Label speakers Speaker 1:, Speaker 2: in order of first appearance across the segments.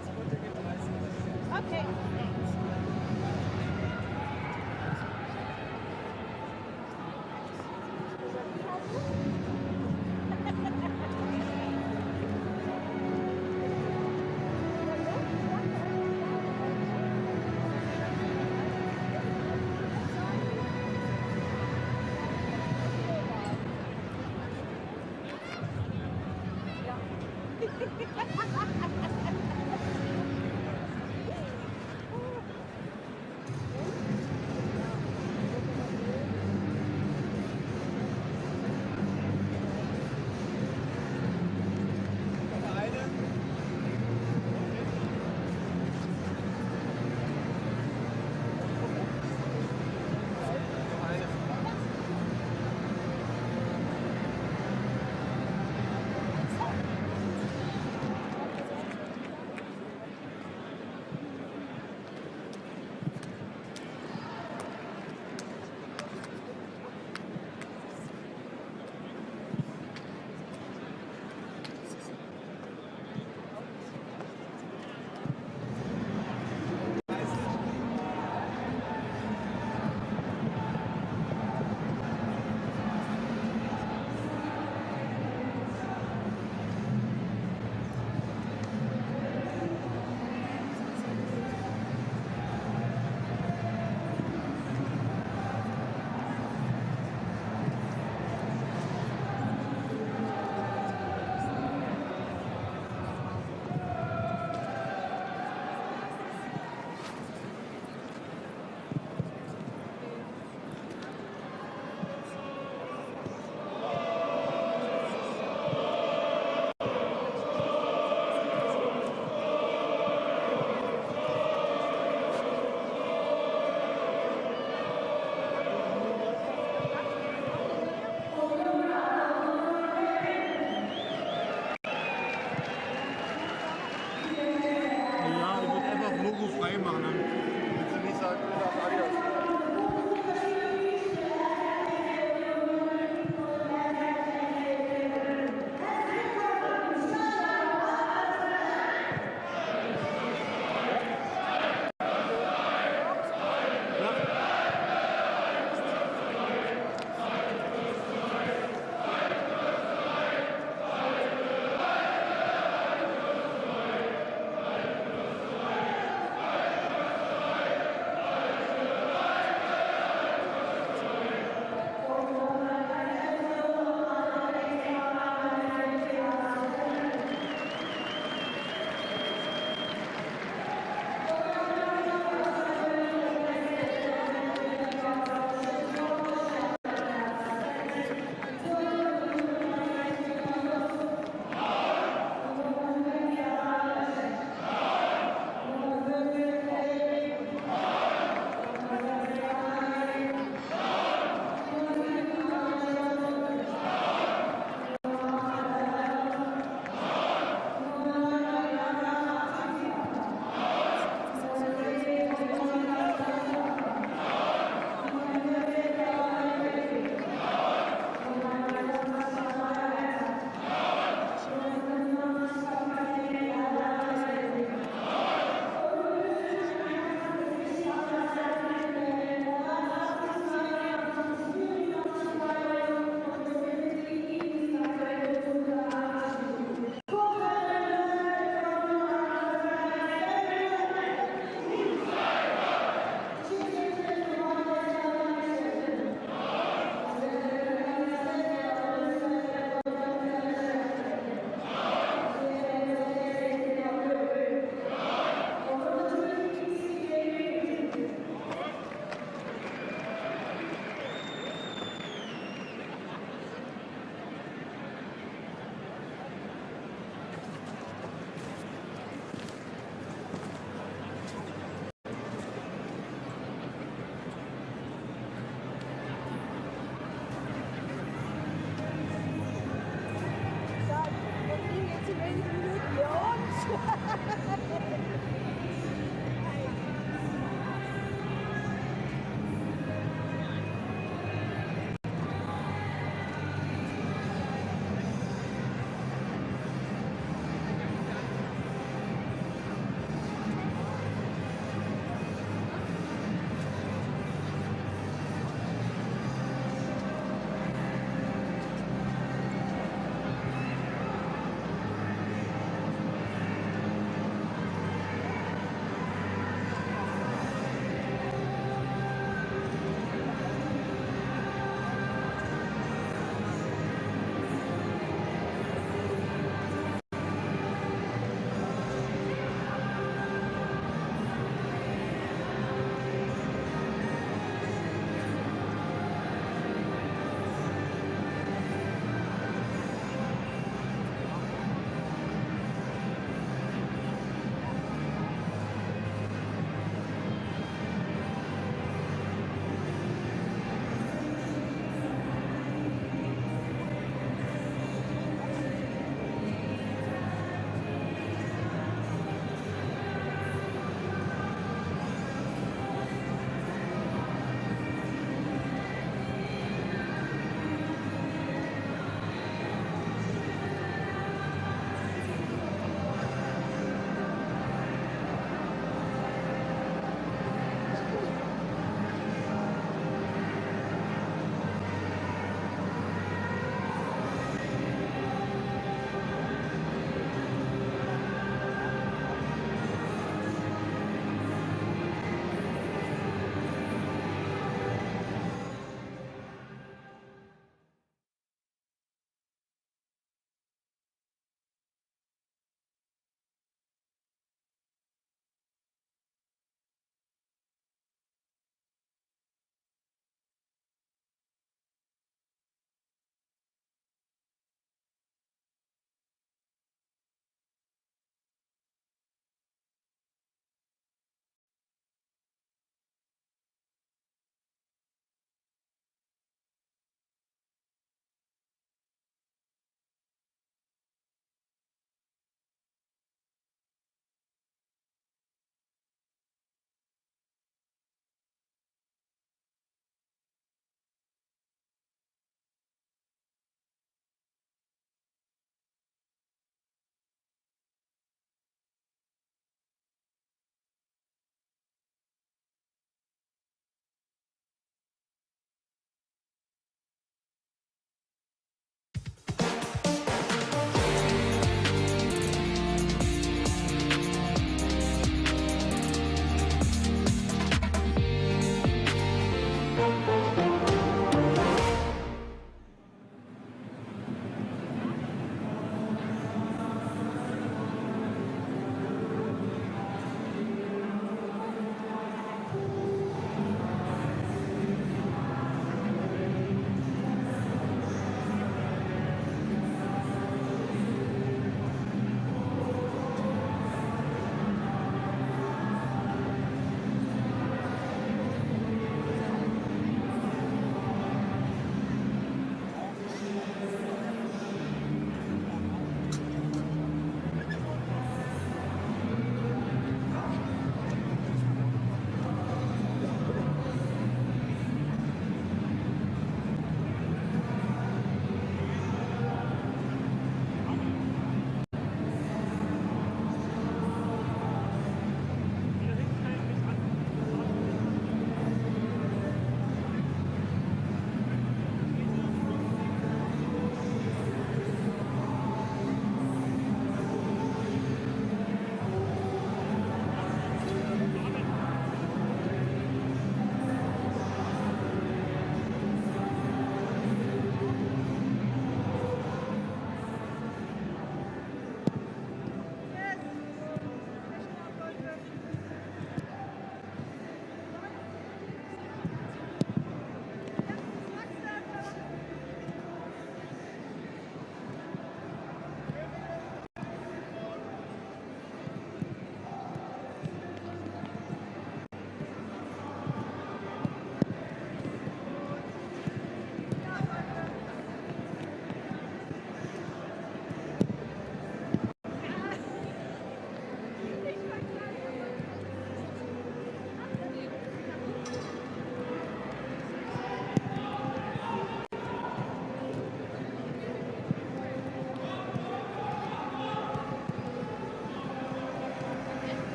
Speaker 1: Okay.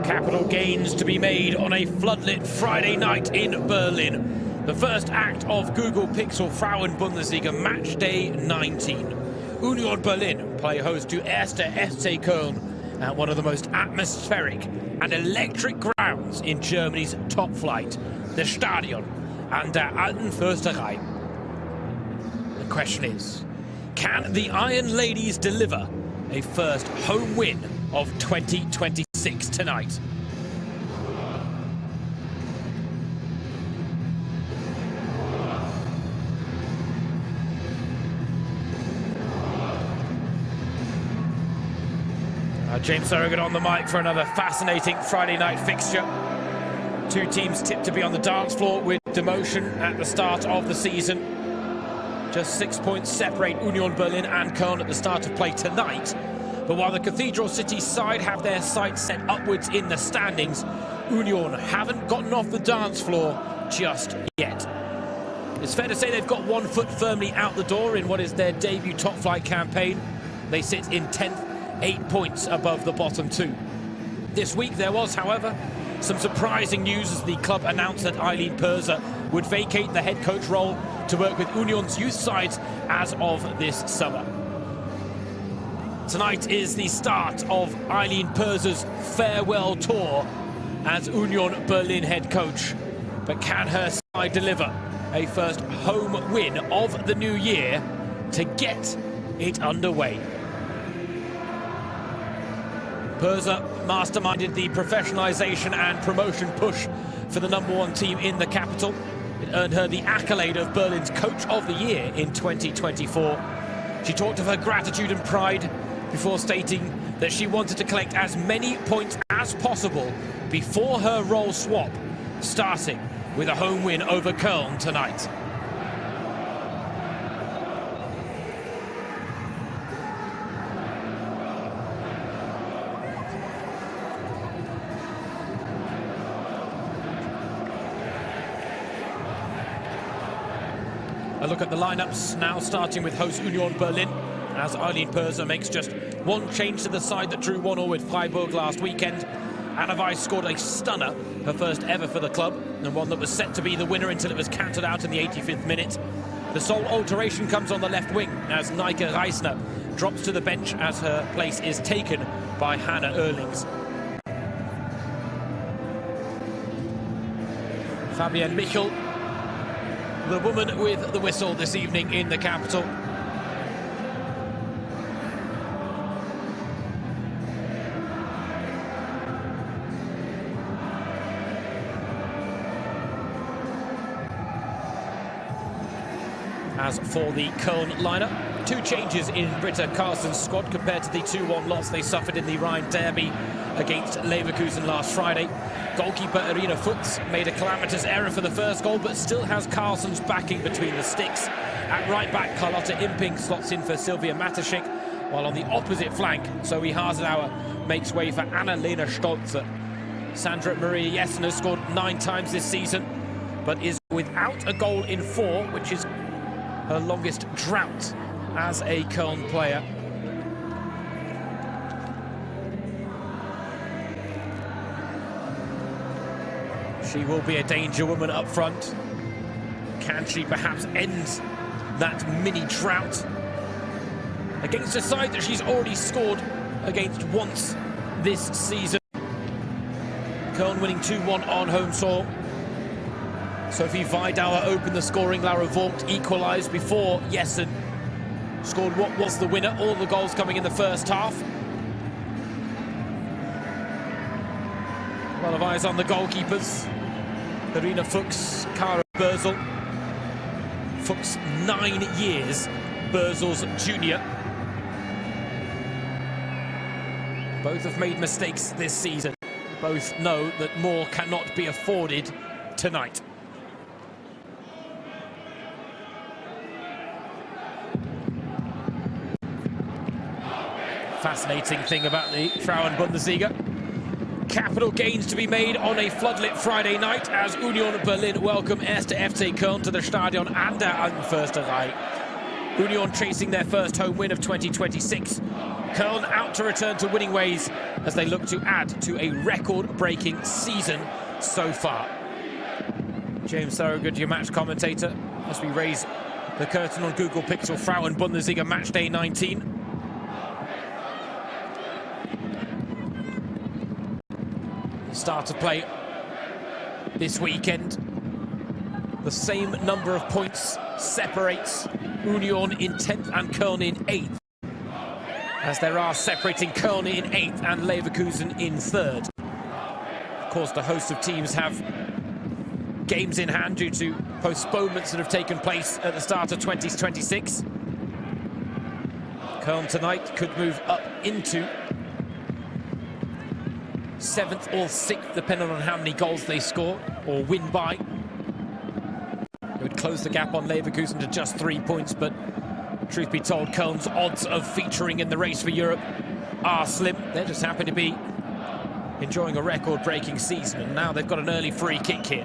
Speaker 1: Capital gains to be made on a floodlit Friday night in Berlin. The first act of Google Pixel Frauen-Bundesliga match day 19. Union Berlin play host to 1. FC Köln at one of the most atmospheric and electric grounds in Germany's top flight, the Stadion an der Alten Försterei. The question is, can the Iron Ladies deliver a first home win of 2026 tonight? James Surrogate on the mic for another fascinating Friday night fixture. Two teams tipped to be on the dance floor with demotion at the start of the season. Just 6 points separate Union Berlin and Köln at the start of play tonight. But while the Cathedral City side have their sights set upwards in the standings, Union haven't gotten off the dance floor just yet. It's fair to say they've got 1 foot firmly out the door in what is their debut top-flight campaign. They sit in 10th, 8 points above the bottom 2. This week there was, however, some surprising news as the club announced that Eileen Perser would vacate the head coach role to work with Union's youth sides as of this summer. Tonight is the start of Eileen Perser's farewell tour as Union Berlin head coach. But can her side deliver a first home win of the new year to get it underway? Perser masterminded the professionalisation and promotion push for the #1 team in the capital. It earned her the accolade of Berlin's Coach of the Year in 2024. She talked of her gratitude and pride before stating that she wanted to collect as many points as possible before her role swap, starting with a home win over Köln tonight. A look at the lineups now, starting with host Union Berlin, as Eileen Perser makes just 1 change to the side that drew 1-1 with Freiburg last weekend. Anna Weiss scored a stunner, her first ever for the club, and one that was set to be the winner until it was counted out in the 85th minute. The sole alteration comes on the left wing as Nike Reisner drops to the bench as her place is taken by Hannah Erlings. Fabienne Michel, the woman with the whistle this evening in the capital. As for the Köln lineup, 2 changes in Britta Carlsen's squad compared to the 2-1 loss they suffered in the Rhine derby against Leverkusen last Friday. Goalkeeper Irina Fuchs made a calamitous error for the first goal, but still has Carlsen's backing between the sticks. At right back, Carlotta Imping slots in for Sylvia Mateschik, while on the opposite flank, Zoe Hasenauer makes way for Anna-Lena Stolze. Sandra Maria Jessen has scored 9 times this season, but is without a goal in 4, which is her longest drought as a Köln player. She will be a danger woman up front. Can she perhaps end that mini drought against a side that she's already scored against once this season? Köln winning 2-1 on home soil. Sophie Weidauer opened the scoring. Lara Vogt equalised before Jessen scored what was the winner. All the goals coming in the first half. A lot of eyes on the goalkeepers. Irina Fuchs, Kara Börsel. Fuchs 9 years, Börsel's junior. Both have made mistakes this season. Both know that more cannot be afforded tonight. Fascinating thing about the Frauen-Bundesliga. Capital gains to be made on a floodlit Friday night as Union Berlin welcome 1. FC Köln to the Stadion an der Alten Försterei. Union chasing their first home win of 2026. Köln out to return to winning ways as they look to add to a record-breaking season so far. James Thorogood, your match commentator, as we raise the curtain on Google Pixel Frauen-Bundesliga match day 19. Start of play this weekend. The same number of points separates Union in 10th and Köln in 8th, as there are separating Köln in 8th and Leverkusen in 3rd. Of course, the host of teams have games in hand due to postponements that have taken place at the start of 2026. Köln tonight could move up into 7th or 6th, depending on how many goals they score or win by. It would close the gap on Leverkusen to just 3 points, but truth be told, Köln's odds of featuring in the race for Europe are slim. They're just happy to be enjoying a record-breaking season, and now they've got an early free kick here.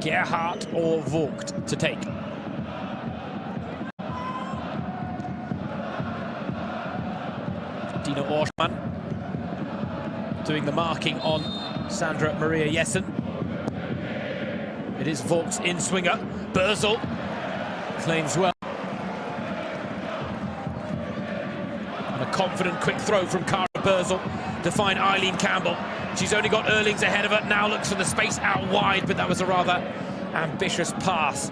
Speaker 1: Gerhardt or Vogt to take. Dina Orschmann doing the marking on Sandra Maria Jessen. It is Vogt's in-swinger. Bösel claims well. And a confident quick throw from Cara Bösel to find Eileen Campbell. She's only got Erlings ahead of her, now looks for the space out wide, but that was a rather ambitious pass,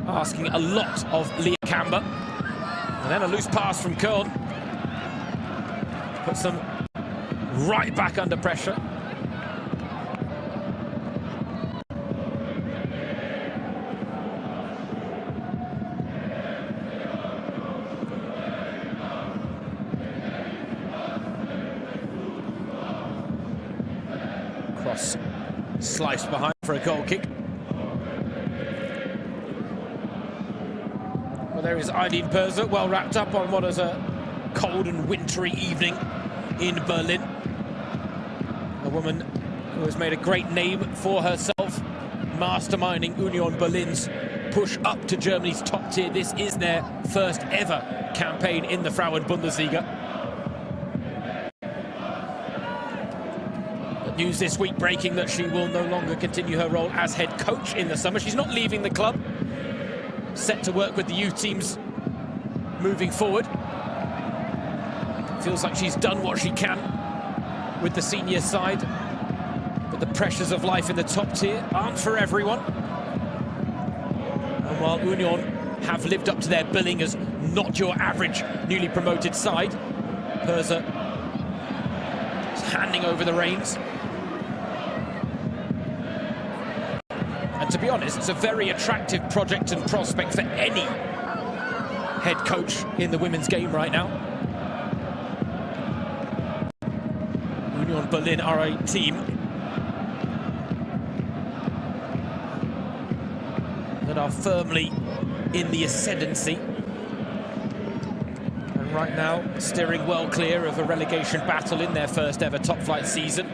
Speaker 1: asking a lot of Leah Camber. And then a loose pass from Köln. Puts them right back under pressure. Cross sliced behind for a goal kick. Well, there is Eileen Perser, well wrapped up on what is a cold and wintry evening in Berlin. A woman who has made a great name for herself, masterminding Union Berlin's push up to Germany's top tier. This is their first ever campaign in the Frauen-Bundesliga. But news this week breaking that she will no longer continue her role as head coach in the summer. She's not leaving the club, set to work with the youth teams moving forward. Feels like she's done what she can with the senior side, but the pressures of life in the top tier aren't for everyone. And while Union have lived up to their billing as not your average newly promoted side, Perser is handing over the reins. And to be honest, it's a very attractive project and prospect for any head coach in the women's game right now. Union Berlin are a team that are firmly in the ascendancy, and right now steering well clear of a relegation battle in their first ever top flight season.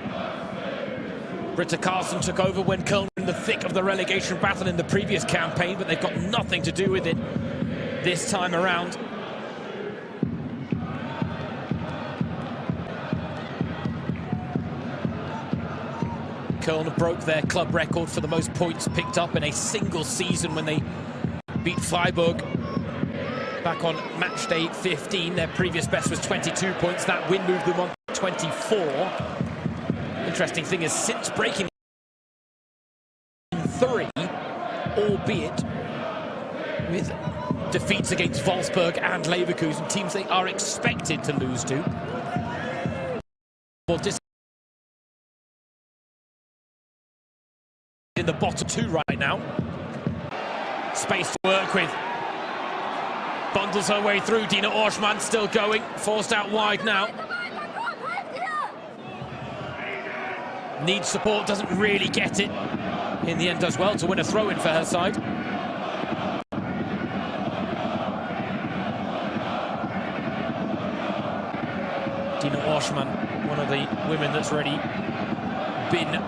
Speaker 1: Britta Carlson took over when Köln were in the thick of the relegation battle in the previous campaign, but they've got nothing to do with it this time around. Köln broke their club record for the most points picked up in a single season when they beat Freiburg back on match day 15. Their previous best was 22 points. That win moved them on to 24. Interesting thing is, since breaking 3, albeit with defeats against Wolfsburg and Leverkusen, teams they are expected to lose to. Well, in the bottom 2 right now. Space to work with. Bundles her way through. Dina Orschmann still going. Forced out wide now. Needs support, doesn't really get it. In the end does well to win a throw-in for her side. Dina Orschmann, one of the women that's already been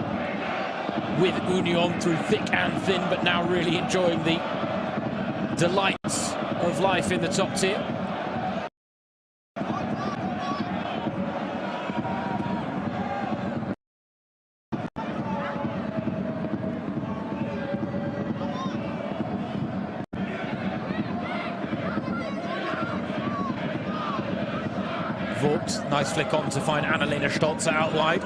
Speaker 1: with Union through thick and thin, but now really enjoying the delights of life in the top tier. Vogt. Nice flick on to find Annalena Stolze out wide.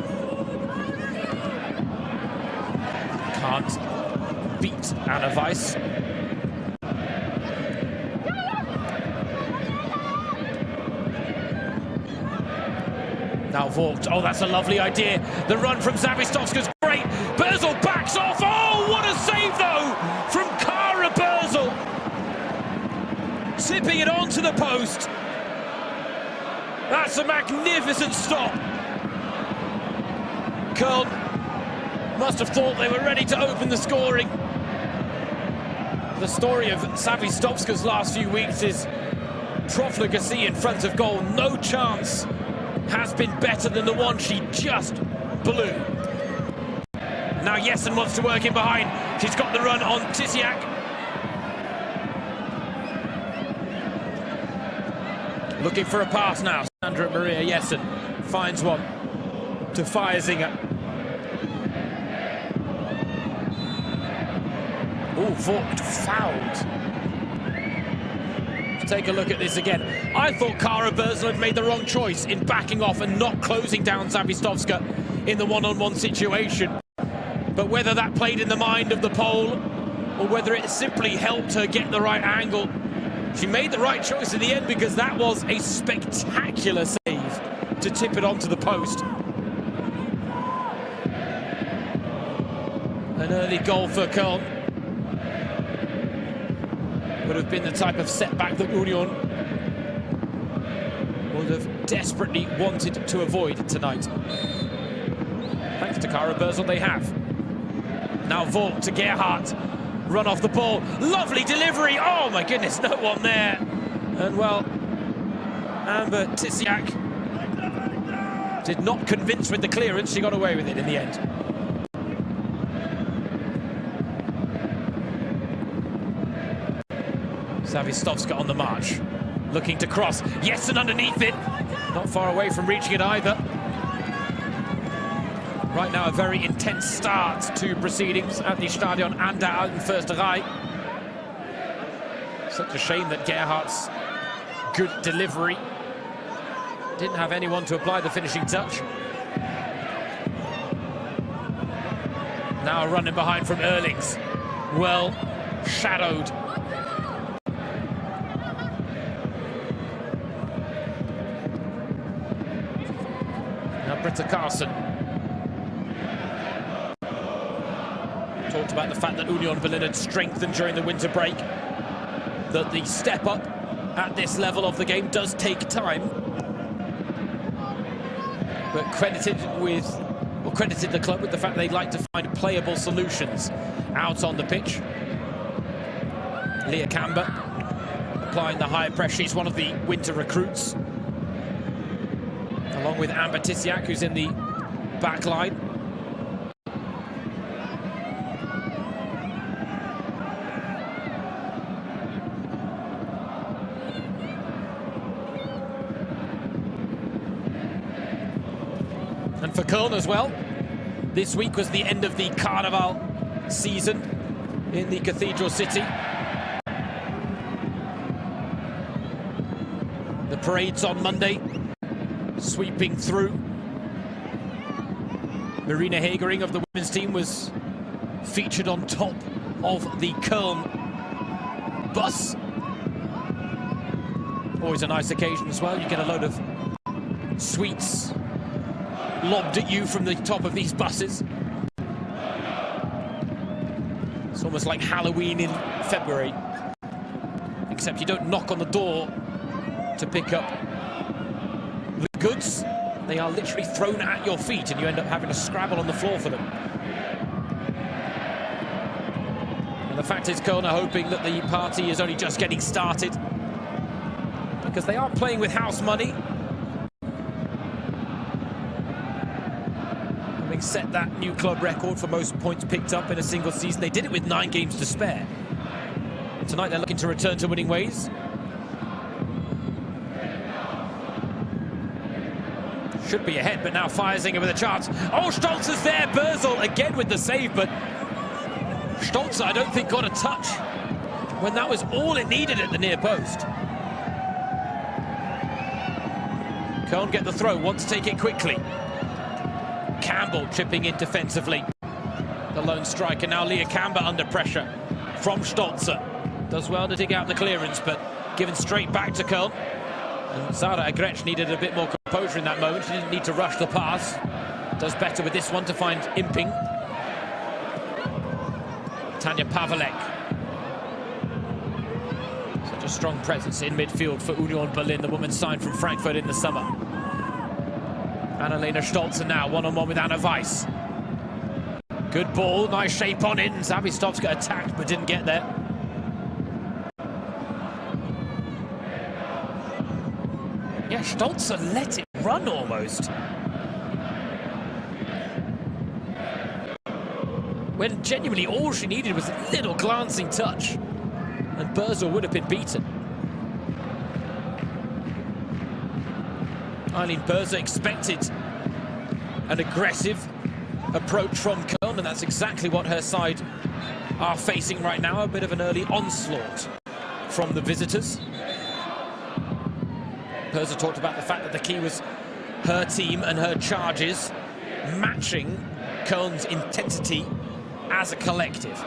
Speaker 1: Can't beat Anna Weiss. Now Vogt. Oh, that's a lovely idea. The run from Zawistowska's great. Bösel backs off. Oh, what a save, though, from Kara Bösel. Tipping it onto the post. That's a magnificent stop. Köln must have thought they were ready to open the scoring. The story of Zawistowska's last few weeks is profligacy in front of goal. No chance has been better than the one she just blew. Now Jessen wants to work in behind. She's got the run on Tisiak. Looking for a pass now. Sandra Maria Jessen finds one to Feiersinger. Oh, Vogt fouled. Let's take a look at this again. I thought Kara Bösel had made the wrong choice in backing off and not closing down Zawistowska in the one-on-one situation. But whether that played in the mind of the Pole or whether it simply helped her get the right angle, she made the right choice in the end, because that was a spectacular save to tip it onto the post. An early goal for Köln would have been the type of setback that Union would have desperately wanted to avoid tonight. Thanks to Kara Bösel, they have. Now Vogt to Gerhardt. Run off the ball. Lovely delivery. Oh, my goodness, no one there. And, well, Amber Tisiak did not convince with the clearance. She got away with it in the end. Zawistowska on the march, looking to cross. Jessen underneath it. Not far away from reaching it either. Right now, a very intense start to proceedings at the Stadion an der Alten Försterei. Such a shame that Gerhardt's good delivery didn't have anyone to apply the finishing touch. Now a running behind from Erlings. Well shadowed. Now Britta Carlson. Talked about the fact that Union Berlin had strengthened during the winter break, that the step up at this level of the game does take time, but credited the club with the fact they'd like to find playable solutions out on the pitch. Leah Camber applying the high pressure. She's one of the winter recruits, along with Amber Tisiak, who's in the back line. And for Köln as well, this week was the end of the Carnival season in the Cathedral City. The parade's on Monday, sweeping through. Marina Hegering of the women's team was featured on top of the Köln bus. Always a nice occasion as well. You get a load of sweets lobbed at you from the top of these buses. It's almost like Halloween in February, except you don't knock on the door to pick up the goods. They are literally thrown at your feet and you end up having to scrabble on the floor for them. And the fact is, Köln are hoping that the party is only just getting started, because they are playing with house money. Set that new club record for most points picked up in a single season. They did it with 9 games to spare. Tonight they're looking to return to winning ways. Should be ahead, but now Feiersinger with a chance. Oh, Stolze is there. Bösel again with the save, but Stolze, I don't think, got a touch when that was all it needed at the near post. Köln get the throw, want to take it quickly. Campbell chipping in defensively. The lone striker, now Leah Camber under pressure from Stolzer. Does well to dig out the clearance, but given straight back to Köln. And Zara Agretsch needed a bit more composure in that moment. She didn't need to rush the pass. Does better with this one to find Imping. Tanja Pavelek. Such a strong presence in midfield for Union Berlin, the woman signed from Frankfurt in the summer. Annalena Stolzer now, one-on-one with Anna Weiss. Good ball, nice shape on it, and Zabistovska attacked but didn't get there. Yeah, Stolzer let it run almost. When genuinely all she needed was a little glancing touch, and Berzel would have been beaten. Eileen Berzer expected an aggressive approach from Köln, and that's exactly what her side are facing right now. A bit of an early onslaught from the visitors. Berzer talked about the fact that the key was her team and her charges matching Köln's intensity as a collective.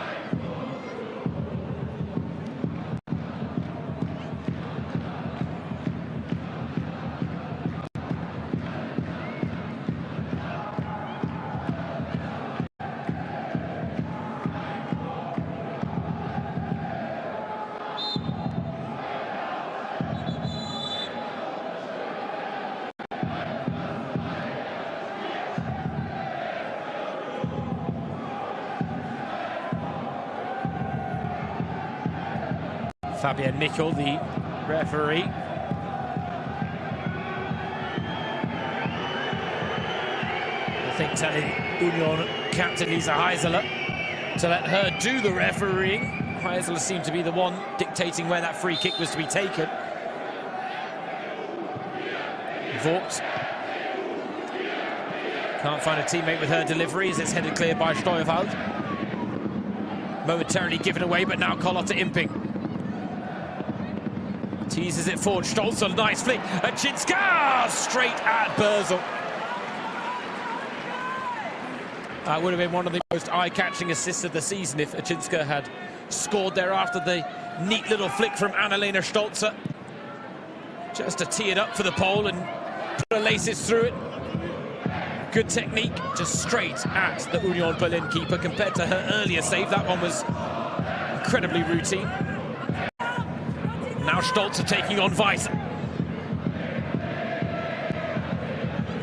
Speaker 1: Fabienne Michel, the referee. I think telling Union captain Lisa Heiseler to let her do the refereeing. Heiseler seemed to be the one dictating where that free kick was to be taken. Vogt can't find a teammate with her delivery as it's headed clear by Steuerwald. Momentarily given away, but now Carlotta Imping. Teases it forward, Stolzer, nice flick, Achinska straight at Berzel. That would have been one of the most eye-catching assists of the season if Achinska had scored there after the neat little flick from Annalena Stolzer. Just to tee it up for the pole and put her laces through it. Good technique, just straight at the Union Berlin keeper compared to her earlier save. That one was incredibly routine. Now Stolzer taking on Weiss.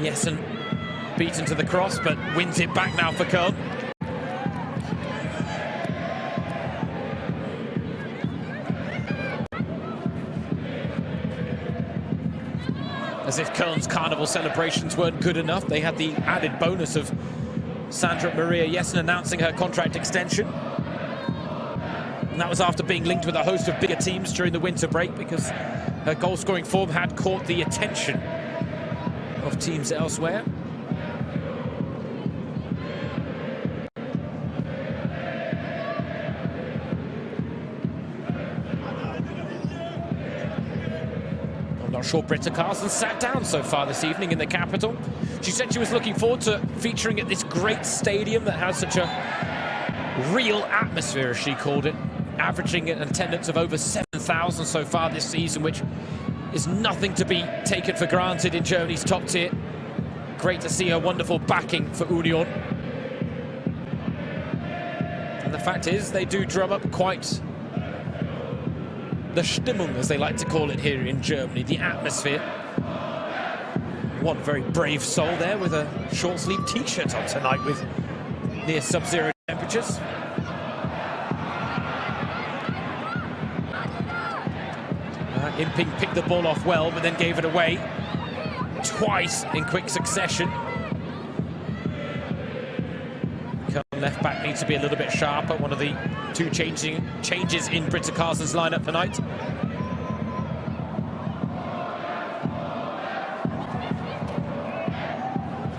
Speaker 1: Jessen beaten to the cross, but wins it back now for Köln. As if Köln's carnival celebrations weren't good enough, they had the added bonus of Sandra Maria Jessen announcing her contract extension. And that was after being linked with a host of bigger teams during the winter break, because her goal-scoring form had caught the attention of teams elsewhere. I'm not sure Britta Carlsen sat down so far this evening in the capital. She said she was looking forward to featuring at this great stadium that has such a real atmosphere, as she called it, averaging an attendance of over 7,000 so far this season, which is nothing to be taken for granted in Germany's top tier. Great to see her wonderful backing for Union. And the fact is, they do drum up quite the Stimmung, as they like to call it here in Germany, the atmosphere. One very brave soul there with a short-sleeve t-shirt on tonight with near sub-zero temperatures. Imping picked the ball off well, but then gave it away twice in quick succession. Köln left back needs to be a little bit sharper. One of the two changes in Britta Carlsen's lineup tonight.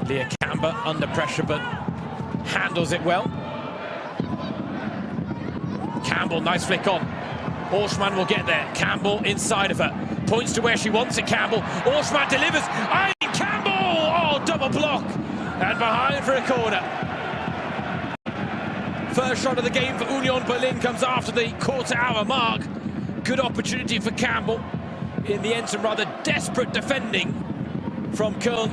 Speaker 1: Leah Camber under pressure, but handles it well. Campbell, nice flick on. Orschmann will get there. Campbell inside of her. Points to where she wants it, Campbell. Orschmann delivers. Well blocked and behind for a corner. First shot of the game for Union Berlin comes after the quarter-hour mark. Good opportunity for Campbell. In the end, some rather desperate defending from Köln.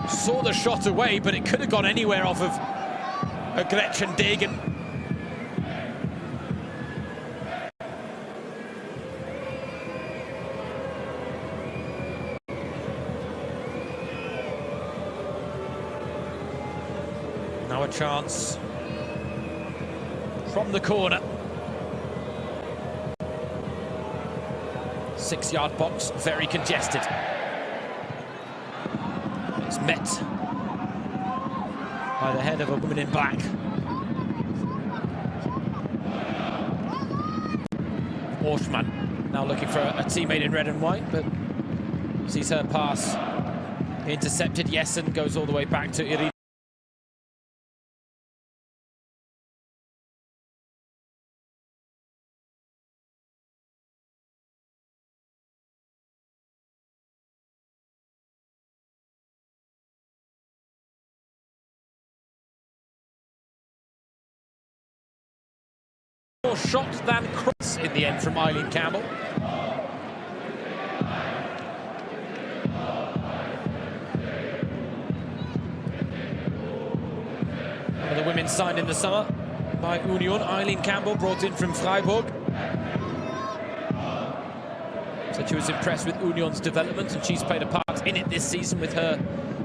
Speaker 1: Saw the shot away, but it could have gone anywhere off of Gretchen Degen. Now a chance from the corner. 6-yard box, very congested. It's met by the head of a woman in black. Orschmann now looking for a teammate in red and white, but sees her pass intercepted. Jessen goes all the way back to Irina. More shot than cross in the end from Eileen Campbell. One of the women signed in the summer by Union, Eileen Campbell, brought in from Freiburg. Said she was impressed with Union's development, and she's played a part in it this season with her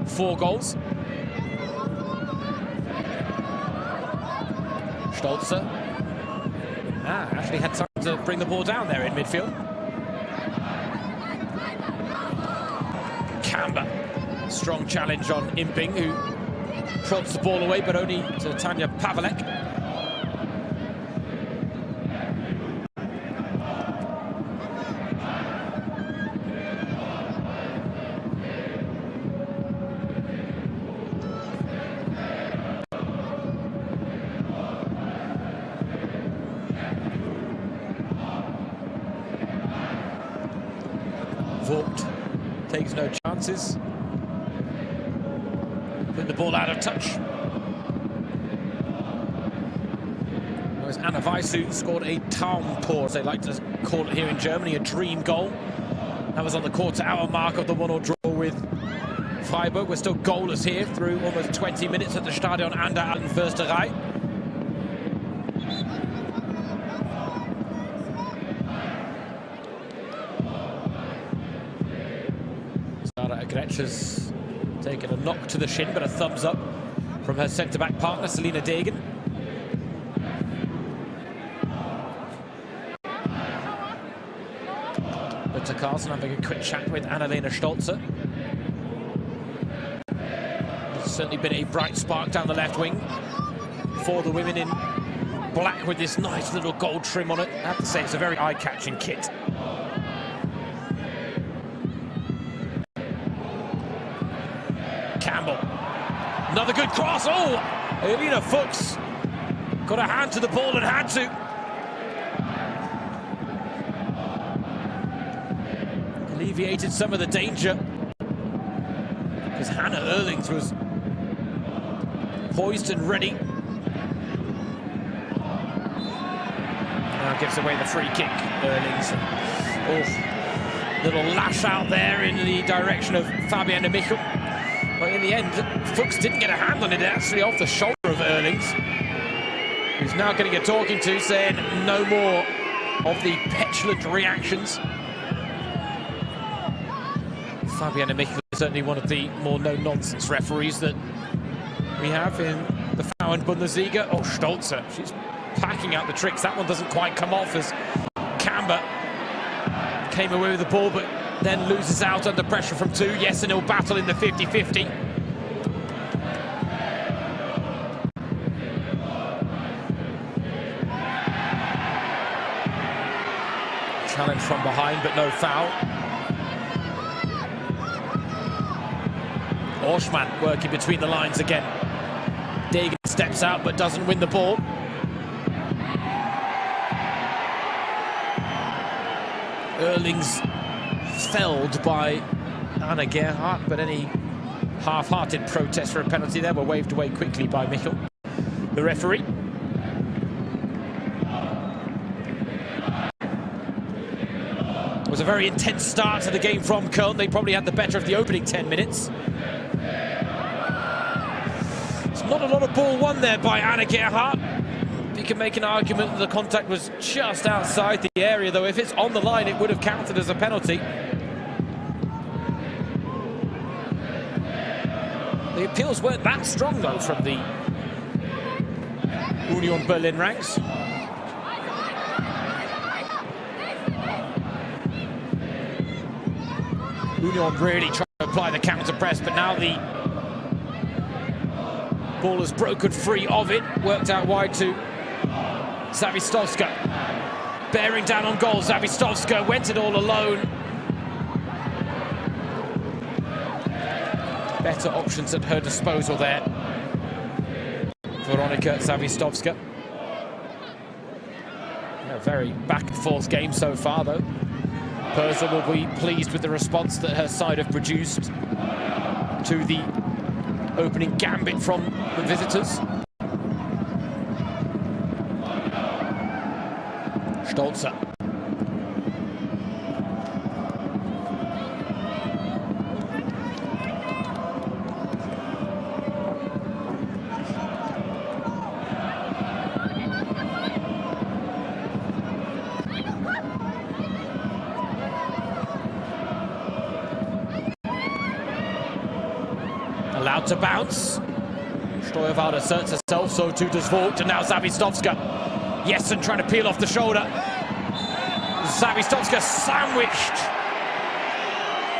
Speaker 1: 4 goals. Stolzer. Actually had time to bring the ball down there in midfield. Camber. Strong challenge on Imping, who prods the ball away, but only to Tanja Pavelek. Vogt takes no chances. Putting the ball out of touch. Whereas Anna Weisu scored a Traumtor, as they like to call it here in Germany, a dream goal. That was on the quarter-hour mark of the 1-1 draw with Freiburg. We're still goalless here through almost 20 minutes at the Stadion an der Alten Försterei. Gretsch's taken a knock to the shin, but a thumbs up from her centre-back partner, Selina Degen. But Carlsen having a quick chat with Annalena Stolzer. There's certainly been a bright spark down the left wing for the women in black with this nice little gold trim on it. I have to say, it's a very eye-catching kit. Campbell, another good cross. Oh, Elina Fuchs got a hand to the ball and had to. Alleviated some of the danger because Hannah Erlings was poised and ready. Now gives away the free kick, Erlings. Oh, little lash out there in the direction of Fabienne Michel. But in the end, Fuchs didn't get a hand on it, actually off the shoulder of Erlings, who's now getting a talking to, saying no more of the petulant reactions. Fabienne Michel is certainly one of the more no-nonsense referees that we have in the Frauen-Bundesliga. Oh, Stolzer, she's packing out the tricks. That one doesn't quite come off as Camber came away with the ball, but then loses out under pressure from 2. Yes, and he'll battle in the 50-50. Challenge from behind, but no foul. Orschmann working between the lines again. Degen steps out, but doesn't win the ball. Erlings felled by Anna Gerhardt, but any half-hearted protests for a penalty there were waved away quickly by Michel, the referee. It was a very intense start to the game from Köln. They probably had the better of the opening 10 minutes. It's not a lot of ball won there by Anna Gerhardt. You can make an argument that the contact was just outside the area, though if it's on the line, it would have counted as a penalty. The appeals weren't that strong, though, from the Union Berlin ranks. Union really trying to apply the counter-press, but now the ball has broken free of it, worked out wide to Zawistowska. Bearing down on goal, Zawistowska went it all alone. Better options at her disposal there. Veronika Zawistowska. A very back-and-forth game so far, though. Persa will be pleased with the response that her side have produced to the opening gambit from the visitors. Stolzer. Allowed to bounce. Steuerwald asserts herself, so too does Vogt, and now Zawistowska. Jessen trying to peel off the shoulder. Zawistowska sandwiched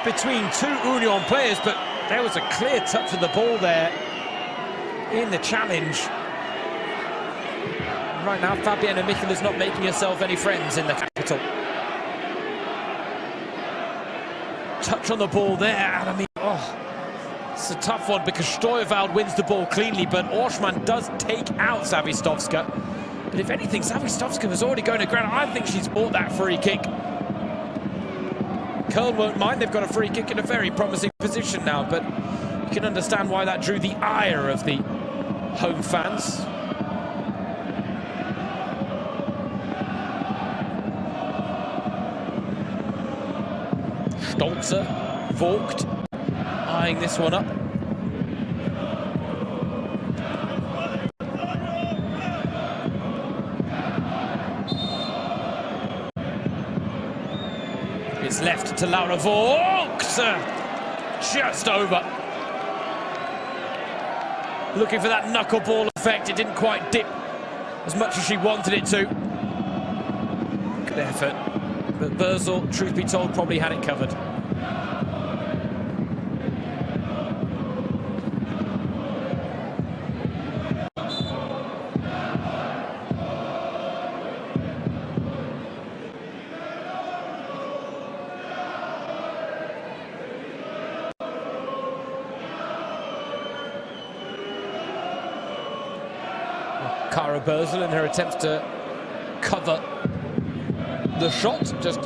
Speaker 1: between two Union players, but there was a clear touch of the ball there in the challenge. Right now, Fabienne Michel is not making herself any friends in the capital. Touch on the ball there, and I mean, it's a tough one because Steuerwald wins the ball cleanly, but Orschmann does take out Zawistowska. But if anything, Zawistowska was already going to ground. I think she's bought that free kick. Köln won't mind. They've got a free kick in a very promising position now, but you can understand why that drew the ire of the home fans. Stolzer, Vogt, eyeing this one up. It's left to Laura Vogt, just over. Looking for that knuckleball effect, it didn't quite dip as much as she wanted it to. Good effort, but Bösel, truth be told, probably had it covered. Kara Bösel in her attempts to cover the shot, just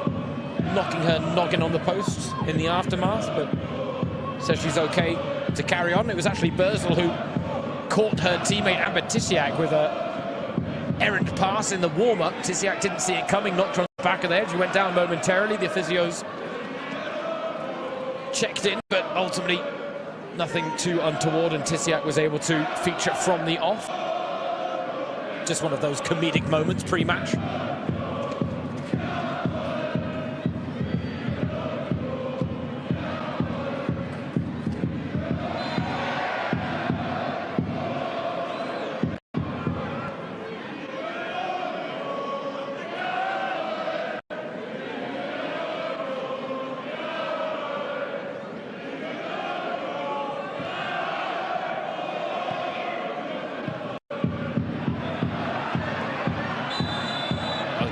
Speaker 1: knocking her noggin on the post in the aftermath, but says she's okay to carry on. It was actually Bösel who caught her teammate Amber Tisiak with a errant pass in the warm-up. Tisiak didn't see it coming, knocked her on the back of the head. She went down momentarily. The physios checked in, but ultimately nothing too untoward, and Tisiak was able to feature from the off. Just one of those comedic moments pre-match.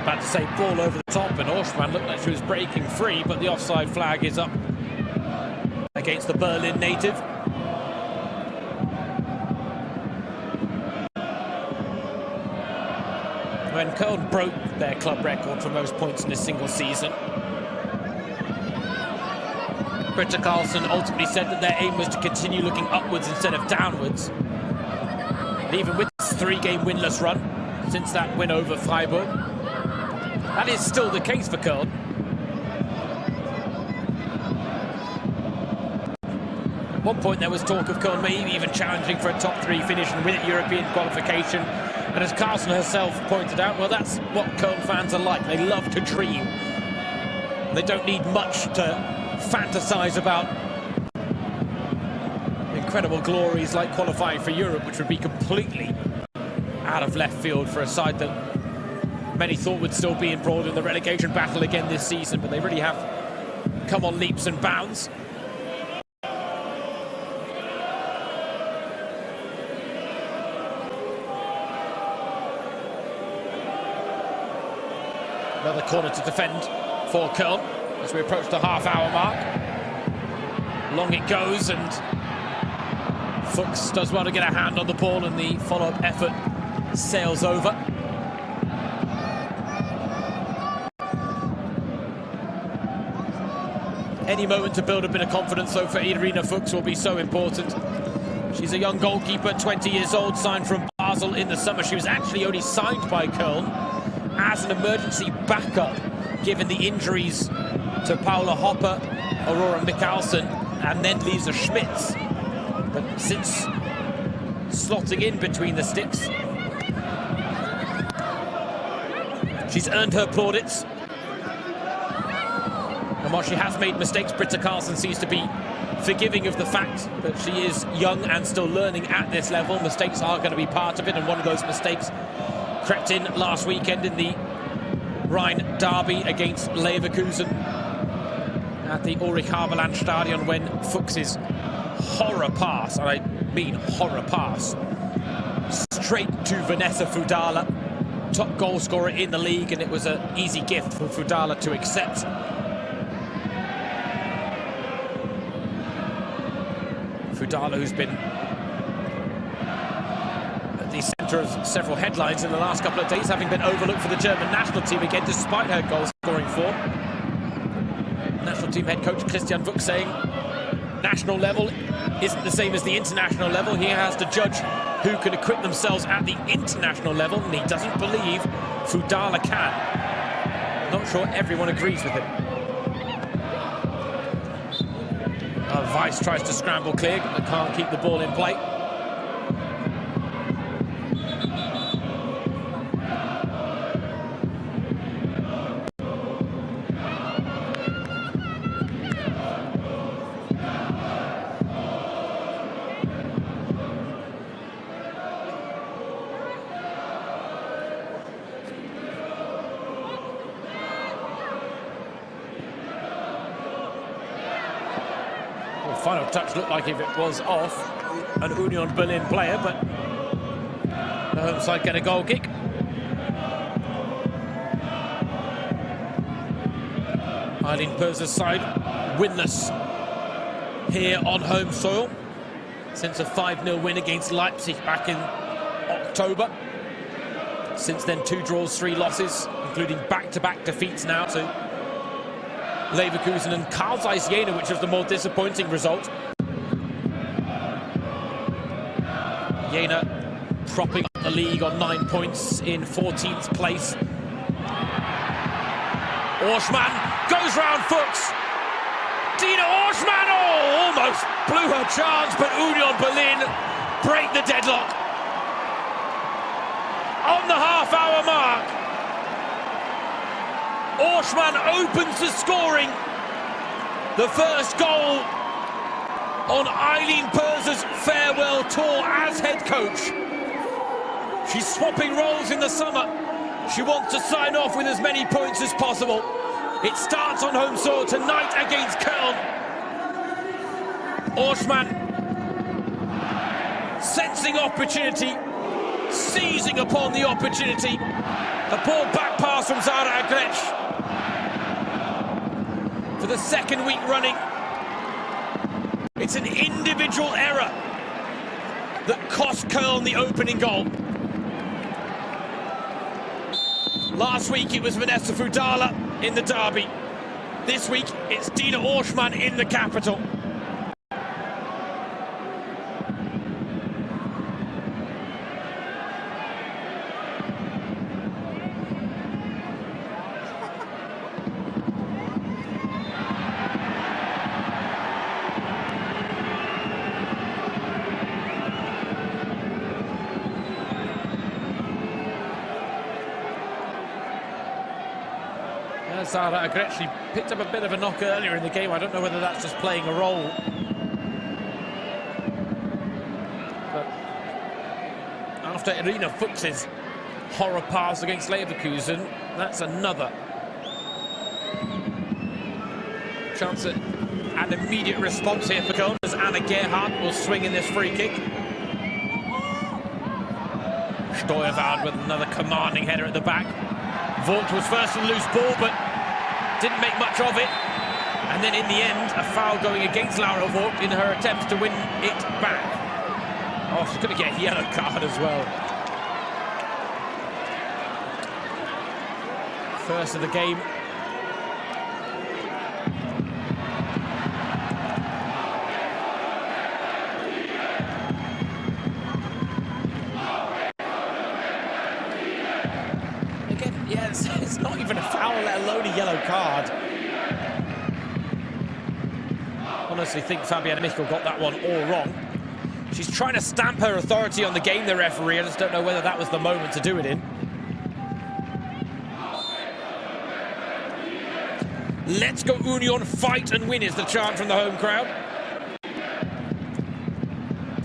Speaker 1: About to say ball over the top, and Orschmann looked like she was breaking free, but the offside flag is up against the Berlin native. When Köln broke their club record for most points in a single season. Britta Karlsson ultimately said that their aim was to continue looking upwards instead of downwards. And even with this 3-game winless run since that win over Freiburg, that is still the case for Köln. At one point there was talk of Köln maybe even challenging for a top 3 finish and win European qualification. And as Karlsson herself pointed out, well, that's what Köln fans are like. They love to dream. They don't need much to fantasize about incredible glories like qualifying for Europe, which would be completely out of left field for a side that many thought would still be embroiled in the relegation battle again this season, but they really have come on leaps and bounds. Another corner to defend for Köln as we approach the half-hour mark. Long it goes, and Fuchs does well to get a hand on the ball, and the follow-up effort sails over. Any moment to build a bit of confidence, though, for Irina Fuchs will be so important. She's a young goalkeeper, 20 years old, signed from Basel in the summer. She was actually only signed by Köln as an emergency backup, given the injuries to Paula Hopper, Aurora Mikkelsen, and then Lisa Schmitz. But since slotting in between the sticks, she's earned her plaudits. And while she has made mistakes, Britta Karlsson seems to be forgiving of the fact that she is young and still learning at this level. Mistakes are going to be part of it, and one of those mistakes crept in last weekend in the Rhine derby against Leverkusen at the Ulrich Haberland Stadion, when Fuchs's horror pass, and I mean horror pass, straight to Vanessa Fudala, top goal scorer in the league, and it was an easy gift for Fudala to accept. Fudala, who's been at the centre of several headlines in the last couple of days, having been overlooked for the German national team again, despite her goal-scoring form. National team head coach Christian Fuchs saying national level isn't the same as the international level. He has to judge who can equip themselves at the international level, and he doesn't believe Fudala can. Not sure everyone agrees with him. Weiss tries to scramble clear, but can't keep the ball in play. Final touch looked like if it was off an Union Berlin player, but the home side get a goal kick. Eileen Perser's side winless here on home soil since a 5-0 win against Leipzig back in October. Since then, 2 draws, 3 losses, including back-to-back defeats now to Leverkusen and Karl Zeiss Jena, which was the more disappointing result. Jena propping up the league on 9 points in 14th place. Orschmann goes round Fuchs. Dina Orschmann, oh, almost blew her chance, but Union Berlin break the deadlock. On the half-hour mark, Orschmann opens the scoring. The first goal on Eileen Perser's farewell tour as head coach. She's swapping roles in the summer. She wants to sign off with as many points as possible. It starts on home soil tonight against Köln. Orschmann sensing opportunity, seizing upon the opportunity. The ball back pass from Zara Agretsch. For the second week running, it's an individual error that cost Köln the opening goal. Last week it was Vanessa Fudala in the derby. This week, it's Dina Orshman in the capital. Zara Agretli picked up a bit of a knock earlier in the game. I don't know whether that's just playing a role. But after Irina Fuchs's horror pass against Leverkusen, that's another chance at an immediate response here for Köln, as Anna Gerhardt will swing in this free kick. Steuerwald with another commanding header at the back. Vogt was first to the loose ball, but didn't make much of it. And then in the end, a foul going against Laura Vogt in her attempts to win it back. Oh, she's going to get a yellow card as well. First of the game. Again, yeah, it's not even a foul, let alone a yellow card. Honestly think Fabienne Michel got that one all wrong. She's trying to stamp her authority on the game, the referee. I just don't know whether that was the moment to do it in. Let's go Union, fight and win is the chant from the home crowd.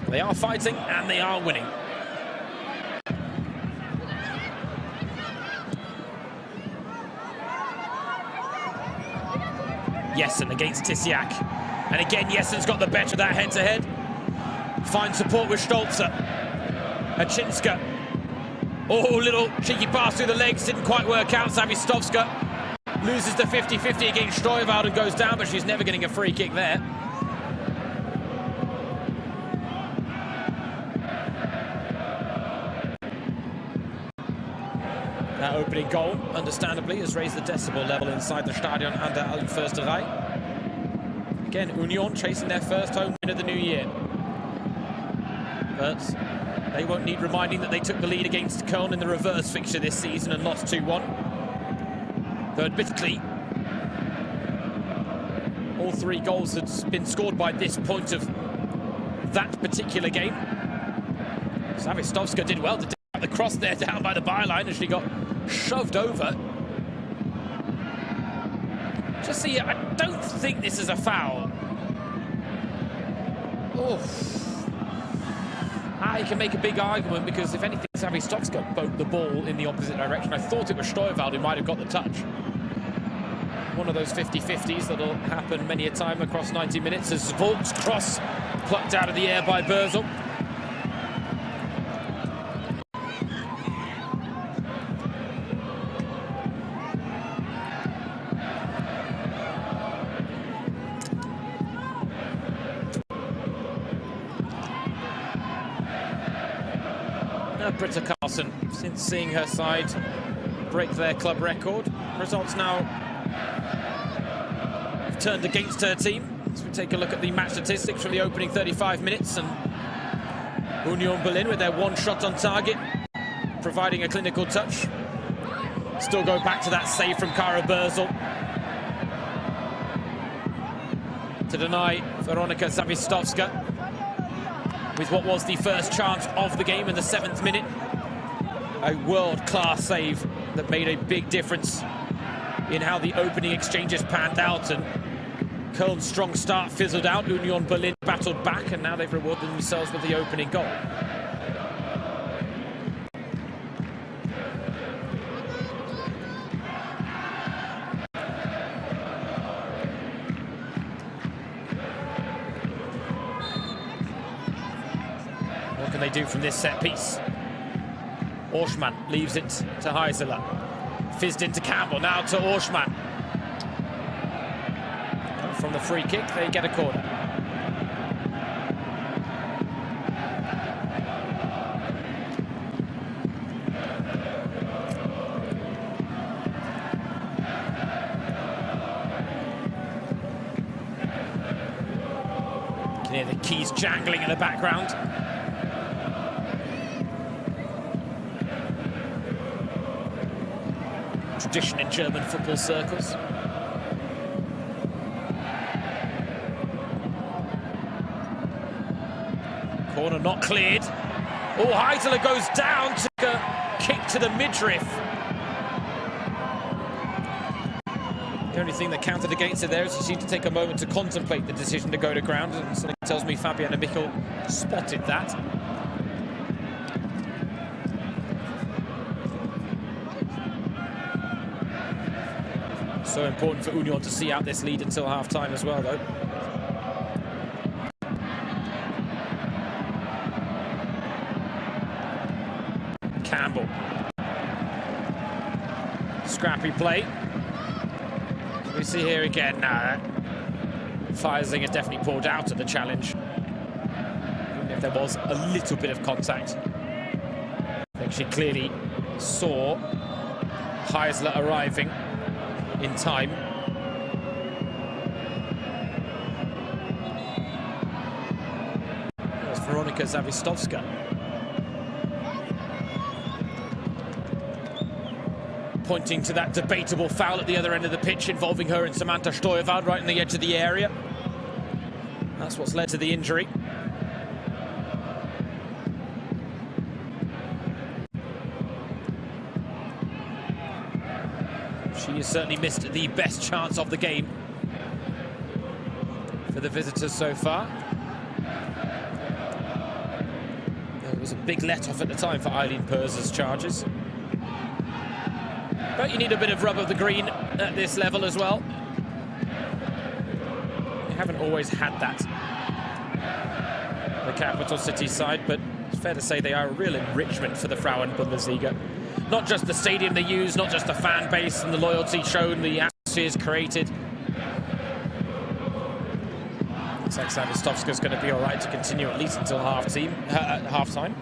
Speaker 1: They are fighting and they are winning. Jessen against Tisiak. And again, Jessen's got the better of that head-to-head. Finds support with Stolzer. Hachinska. Oh, little cheeky pass through the legs, didn't quite work out. Zawistovska loses the 50-50 against Steuerwald and goes down, but she's never getting a free kick there. That opening goal, understandably, has raised the decibel level inside the Stadion an der Alten Försterei. Again, Union chasing their first home win of the new year. But they won't need reminding that they took the lead against Köln in the reverse fixture this season and lost 2-1. Though admittedly, all three goals had been scored by this point of that particular game. Zawistovska did well to take the cross there down by the byline as she got shoved over. Just see, I don't think this is a foul. You can make a big argument because if anything, Zawistovska boat the ball in the opposite direction. I thought it was Steuerwald who might have got the touch. One of those 50-50s that'll happen many a time across 90 minutes as Vogt's cross plucked out of the air by Börsel. Britta Carlson, since seeing her side break their club record, results now have turned against her team. As we take a look at the match statistics from the opening 35 minutes, and Union Berlin with their one shot on target, providing a clinical touch. Still go back to that save from Kara Börsel to deny Veronika Zawistovska with what was the first chance of the game in the 7th minute. A world-class save that made a big difference in how the opening exchanges panned out, and Köln's strong start fizzled out. Union Berlin battled back, and now they've rewarded themselves with the opening goal. What can they do from this set piece? Orshman leaves it to Heiseler. Fizzed into Campbell, now to Orshman. From the free kick, they get a corner. keys jangling in the background. Tradition in German football circles. Corner not cleared. Oh, Heidler goes down, took a kick to the midriff. The only thing that counted against it there is he seemed to take a moment to contemplate the decision to go to ground, and something tells me Fabian and Michel spotted that. So important for Union to see out this lead until half-time as well, though. Campbell. Scrappy play. We see here again, Feising has definitely pulled out of the challenge. Even if there was a little bit of contact. I think she clearly saw Heisler arriving in time. There's Veronika Zawistovska. Pointing to that debatable foul at the other end of the pitch involving her and Samantha Steuerwald right on the edge of the area. That's what's led to the injury. She has certainly missed the best chance of the game for the visitors so far. There was a big let-off at the time for Eileen Perser's charges. But you need a bit of rub of the green at this level as well. You haven't always had that, the capital city side, but it's fair to say they are a real enrichment for the Frauen-Bundesliga. Not just the stadium they use, not just the fan base and the loyalty shown, the atmospheres created. Looks like Zawistovska's going to be all right to continue at least until half-time.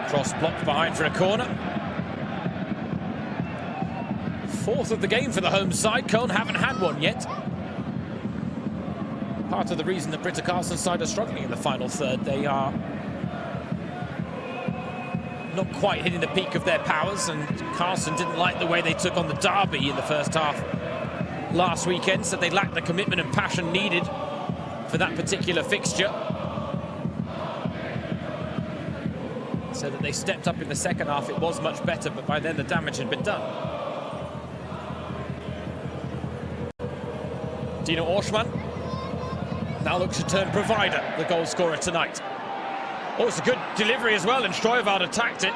Speaker 1: Cross blocked behind for a corner. Fourth of the game for the home side. Köln haven't had one yet. Part of the reason that Britta Carlsen's side are struggling in the final third. They are not quite hitting the peak of their powers, and Carlsen didn't like the way they took on the derby in the first half last weekend, so they lacked the commitment and passion needed for that particular fixture. So that they stepped up in the second half, it was much better, but by then the damage had been done. Dina Orschmann now looks to turn provider, the goal scorer tonight. Oh, it's a good delivery as well, and Steuerwald attacked it.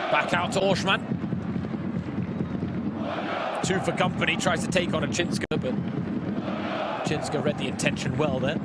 Speaker 1: Back out to Orschmann. Two for company, tries to take on a Chinska, but Chinska read the intention well there.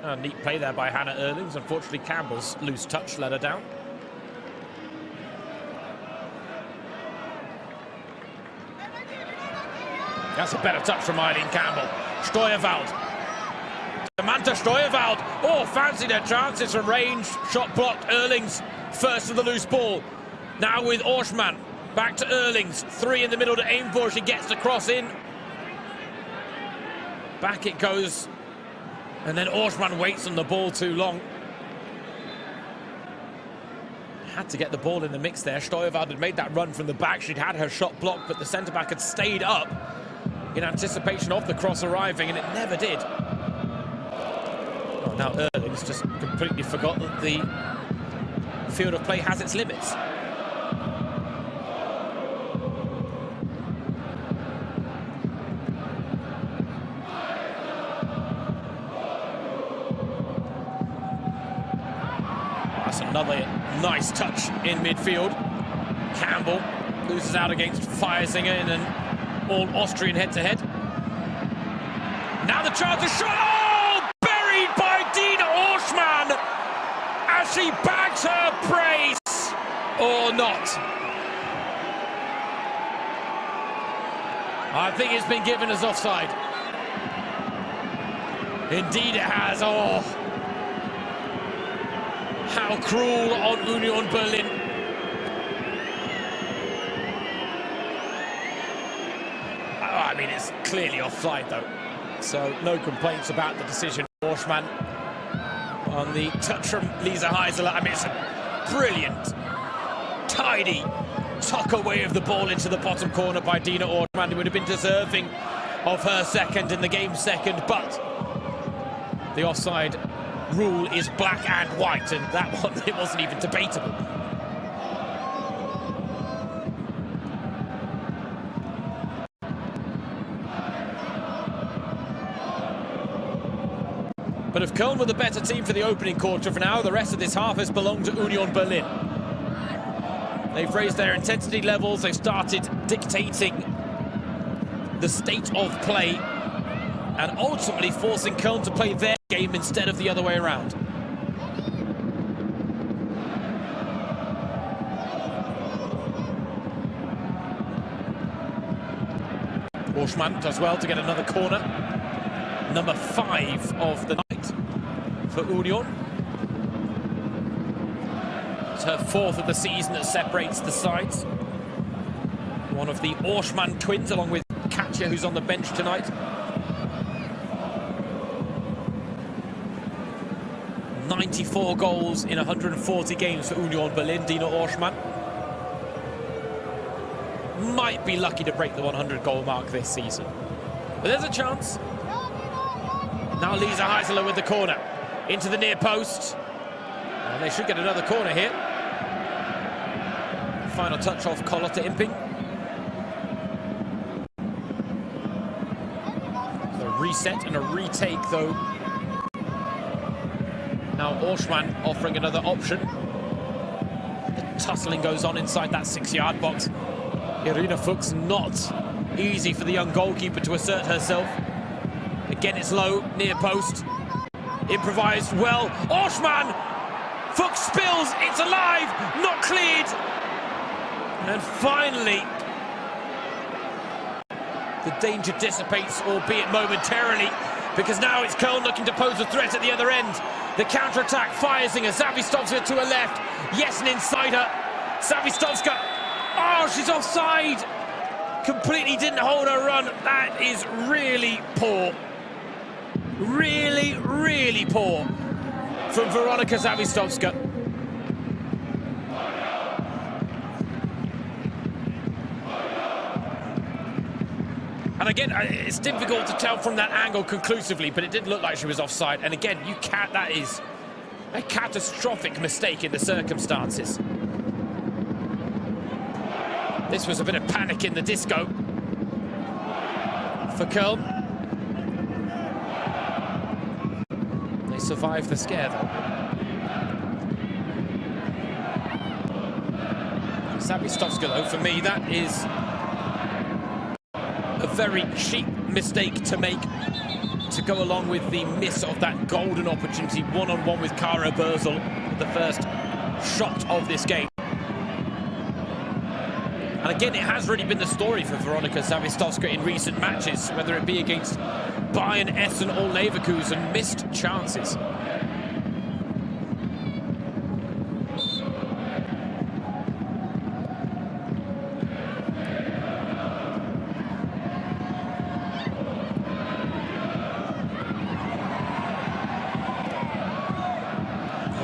Speaker 1: A neat play there by Hannah Erlings. Unfortunately, Campbell's loose touch let her down. That's a better touch from Eileen Campbell. Steuerwald. Samantha Steuerwald. Oh, fancied her chances from range. Shot blocked. Erlings first to the loose ball. Now with Orschmann. Back to Erlings. Three in the middle to aim for. She gets the cross in. Back it goes. And then Orschmann waits on the ball too long. Had to get the ball in the mix there. Steuerwald had made that run from the back. She'd had her shot blocked, but the centre-back had stayed up in anticipation of the cross arriving, and it never did. Oh, now Erlings just completely forgot that the field of play has its limits. That's another nice touch in midfield. Campbell loses out against Feiersinger in an all-Austrian head-to-head. Now the chance to shot. Oh! Buried by Dina Orschmann as she bags her brace. Or not. I think it's been given as offside. Indeed it has. Oh, how cruel on Union Berlin. I mean, it's clearly offside though, so no complaints about the decision. Orschmann on the touch from Lisa Heiseler. I mean, it's a brilliant, tidy tuck away of the ball into the bottom corner by Dina Orschmann, who would have been deserving of her second in the game's second, but the offside rule is black and white, and that one, it wasn't even debatable. But if Köln were the better team for the opening quarter for now, the rest of this half has belonged to Union Berlin. They've raised their intensity levels, they've started dictating the state of play and ultimately forcing Köln to play their game instead of the other way around. Orschmann does well to get another corner. Number 5 of the night for Union. It's her 4th of the season that separates the sides. One of the Orschmann twins, along with Katja, who's on the bench tonight. 94 goals in 140 games for Union Berlin. Dina Orschmann might be lucky to break the 100-goal mark this season, but there's a chance. Now Lisa Heiseler with the corner into the near post, and they should get another corner here. Final touch off Charlotte Imping. So a reset and a retake though. Now Orschmann offering another option. The tussling goes on inside that 6-yard box. Irina Fuchs, not easy for the young goalkeeper to assert herself. Again, it's low, near post. Improvised well. Orschmann! Fuchs spills, it's alive, not cleared. And finally, the danger dissipates, albeit momentarily, because now it's Köln looking to pose a threat at the other end. The counter-attack, Feiersinger, Zawistovska to her left. Jessen inside her. Zawistovska, oh, she's offside. Completely didn't hold her run. That is really poor. Really, really poor from Veronika Zawistovska. And again, it's difficult to tell from that angle conclusively, but it did look like she was offside. And again, you can't, that is a catastrophic mistake in the circumstances. This was a bit of panic in the disco for Köln. They survived the scare, though. Zawistovska, though, for me, that is a very cheap mistake to make, to go along with the miss of that golden opportunity one-on-one with Kara Börsel, the first shot of this game. And again, it has really been the story for Veronika Zawistovska in recent matches, whether it be against Bayern, Essen or Leverkusen, missed chances.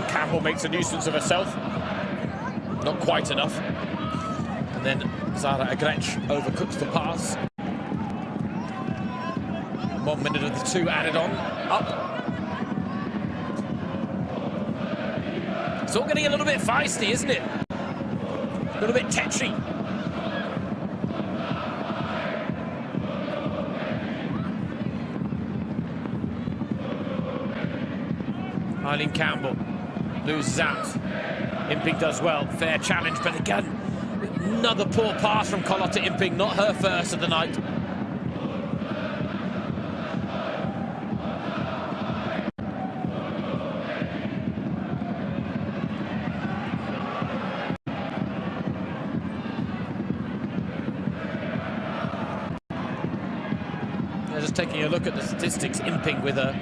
Speaker 1: Campbell makes a nuisance of herself. Not quite enough. And then Zara Agrech overcooks the pass. 1 minute of the 2 added on. Up. It's all getting a little bit feisty, isn't it? A little bit tetchy. Eileen Campbell. loses out. Imping does well, fair challenge, but again, another poor pass from Carlotta Imping, not her first of the night. Just taking a look at the statistics, Imping with a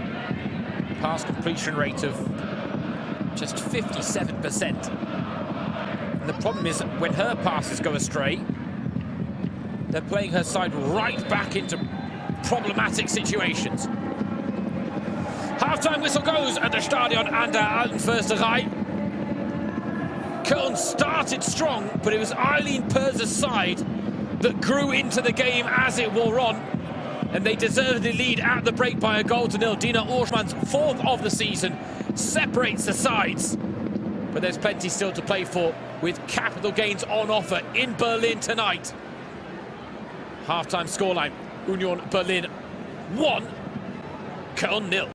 Speaker 1: pass completion rate of just 57%. And the problem is when her passes go astray, they're playing her side right back into problematic situations. Half-time whistle goes at the Stadion an der Alten Försterei. Köln started strong, but it was Eileen Perser's side that grew into the game as it wore on. And they deservedly lead at the break by a goal to nil. Dina Orschmann's fourth of the season separates the sides. But there's plenty still to play for, with capital gains on offer in Berlin tonight. Half-time scoreline, Union Berlin 1, Köln 0.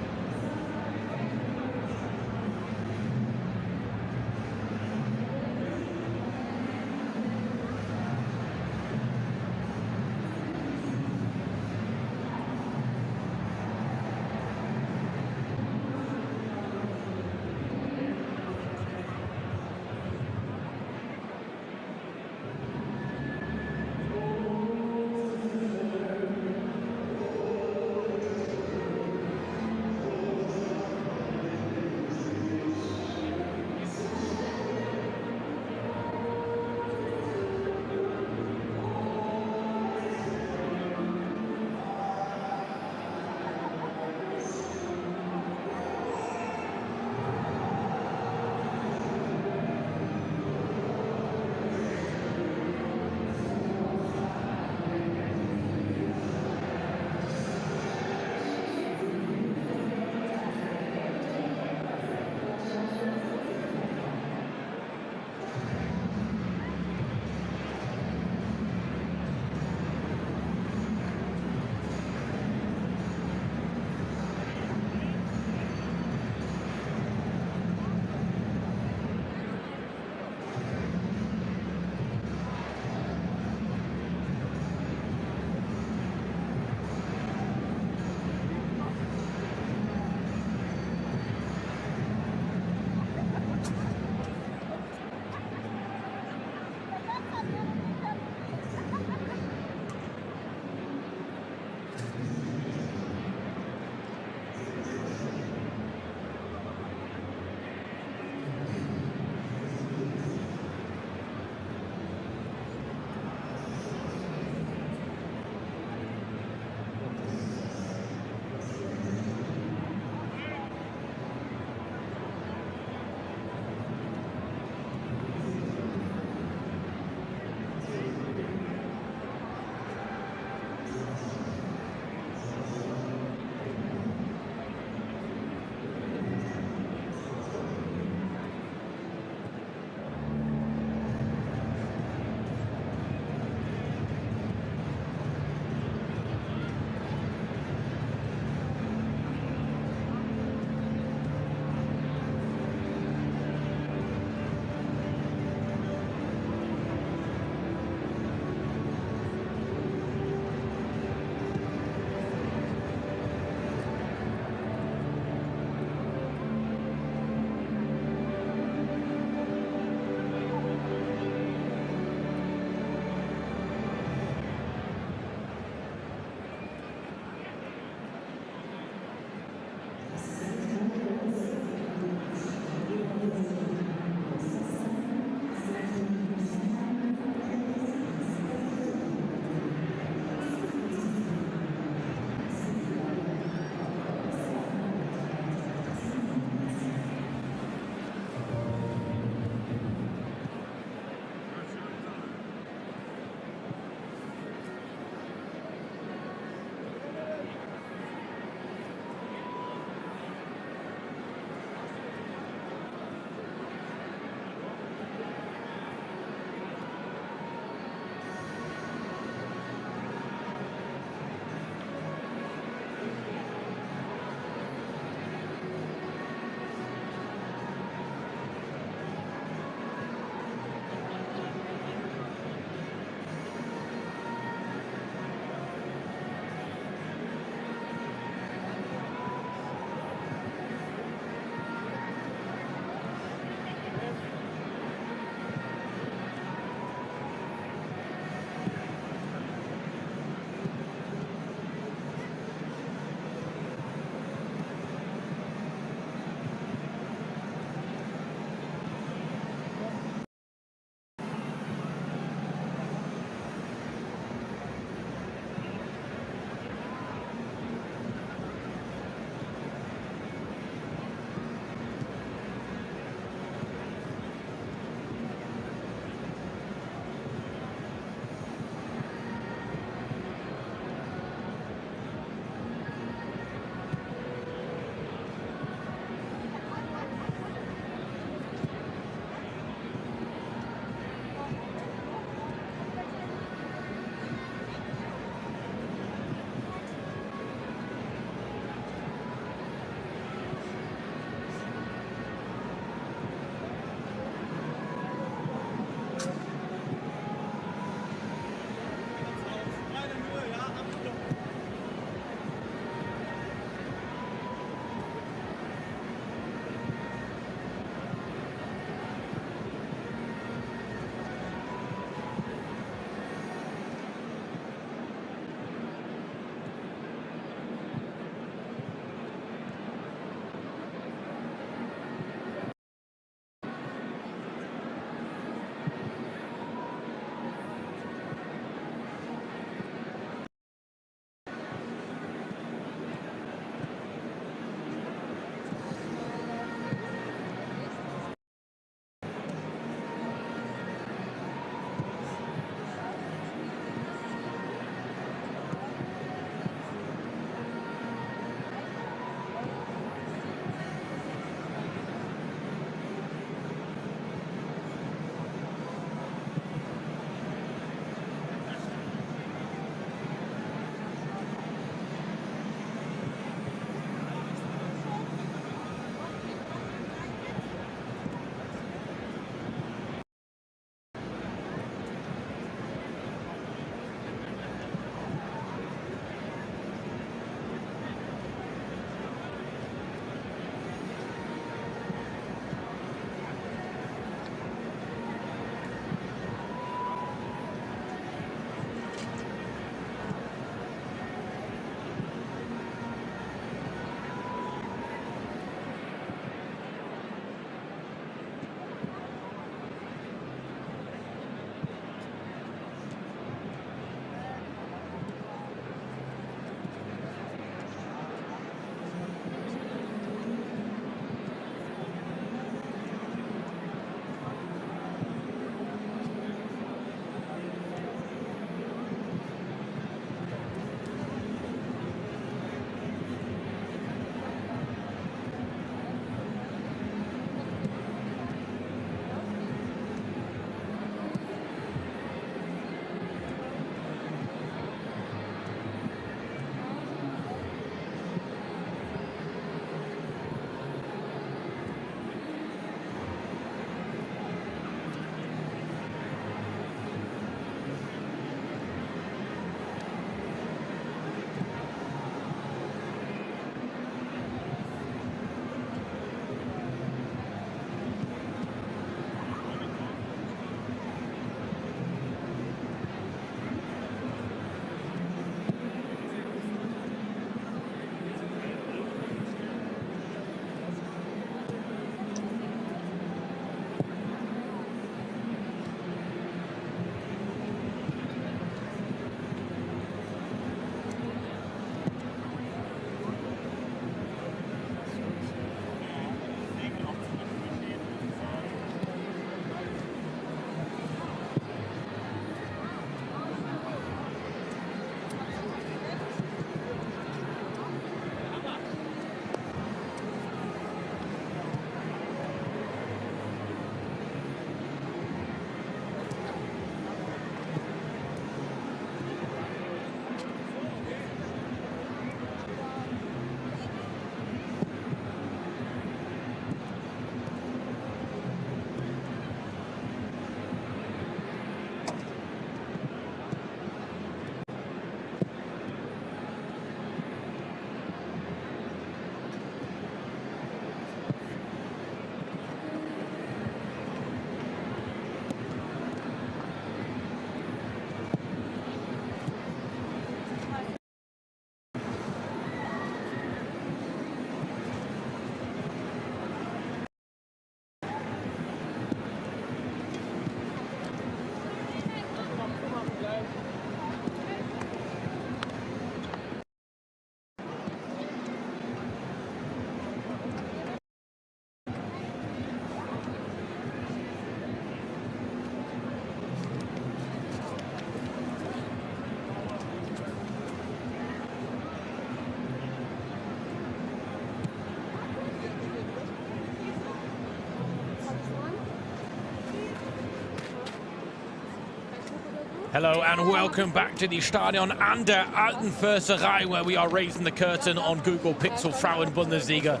Speaker 1: Hello and welcome back to the Stadion an der Alten Försterei, where we are raising the curtain on Google Pixel Frauen-Bundesliga.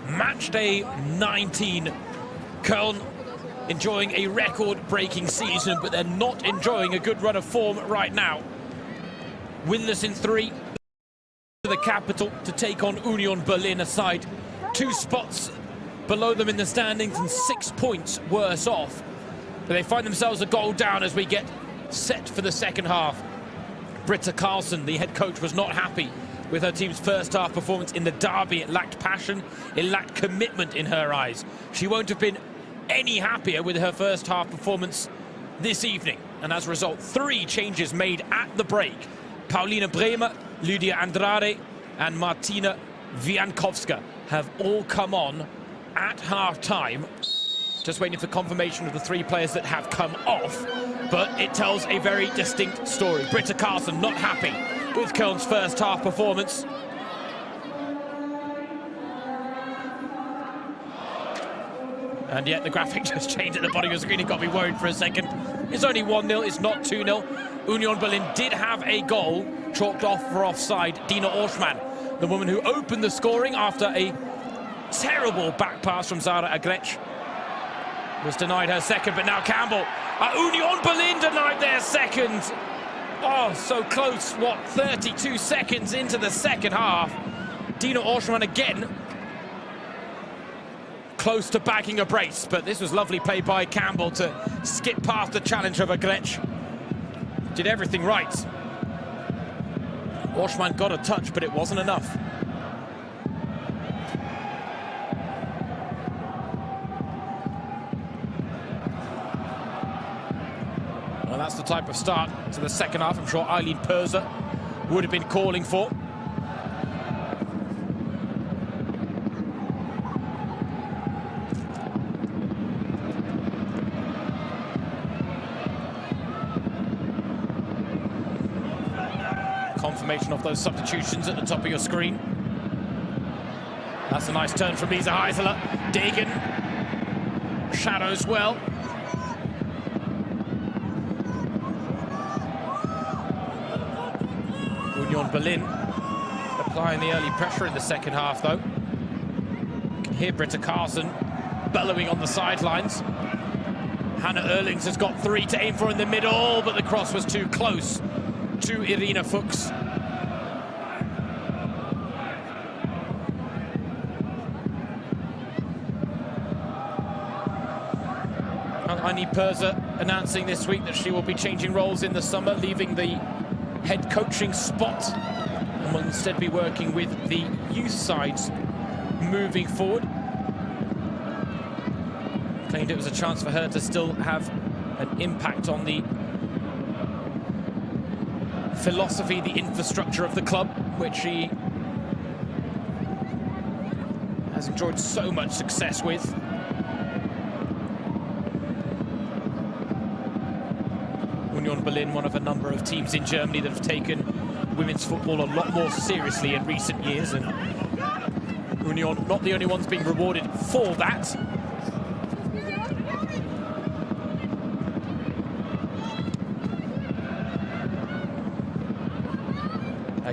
Speaker 1: Match day 19. Köln enjoying a record-breaking season, but they're not enjoying a good run of form right now. Winless in 3 to the capital to take on Union Berlin, aside 2 spots below them in the standings and 6 points worse off. But they find themselves a goal down as we get set for the second half. Britta Karlsson, the head coach, was not happy with her team's first half performance in the derby. It lacked passion, it lacked commitment in her eyes. She won't have been any happier with her first half performance this evening. And as a result, 3 changes made at the break. Paulina Bremer, Lydia Andrade and Martina Wiankowska have all come on at half-time. Just waiting for confirmation of the 3 players that have come off, but it tells a very distinct story. Britta Karlsson not happy with Köln's first half performance. And yet the graphic just changed at the bottom of the screen. It got me worried for a second. It's only 1-0, it's not 2-0. Union Berlin did have a goal chalked off for offside. Dina Orschmann, the woman who opened the scoring after a terrible back pass from Zara Agrec, was denied her second, but now Campbell. Union Berlin denied their second. Oh, so close, what, 32 seconds into the second half. Dina Orschmann again close to bagging a brace, but this was lovely play by Campbell to skip past the challenge of Agrec. Did everything right. Orschmann got a touch, but it wasn't enough. Well, that's the type of start to the second half I'm sure Eileen Perser would have been calling for. Confirmation of those substitutions at the top of your screen. That's a nice turn from Lisa Heisler. Degen shadows well. Union Berlin applying the early pressure in the second half, though. You can hear Britta Karlsson bellowing on the sidelines. Hannah Erlings has got 3 to aim for in the middle, but the cross was too close to Irina Fuchs. Eileen Perser announcing this week that she will be changing roles in the summer, leaving the head coaching spot and will instead be working with the youth sides moving forward. Claimed it was a chance for her to still have an impact on the philosophy, the infrastructure of the club, which she has enjoyed so much success with. Union Berlin, one of a number of teams in Germany that have taken women's football a lot more seriously in recent years, and Union not the only ones being rewarded for that.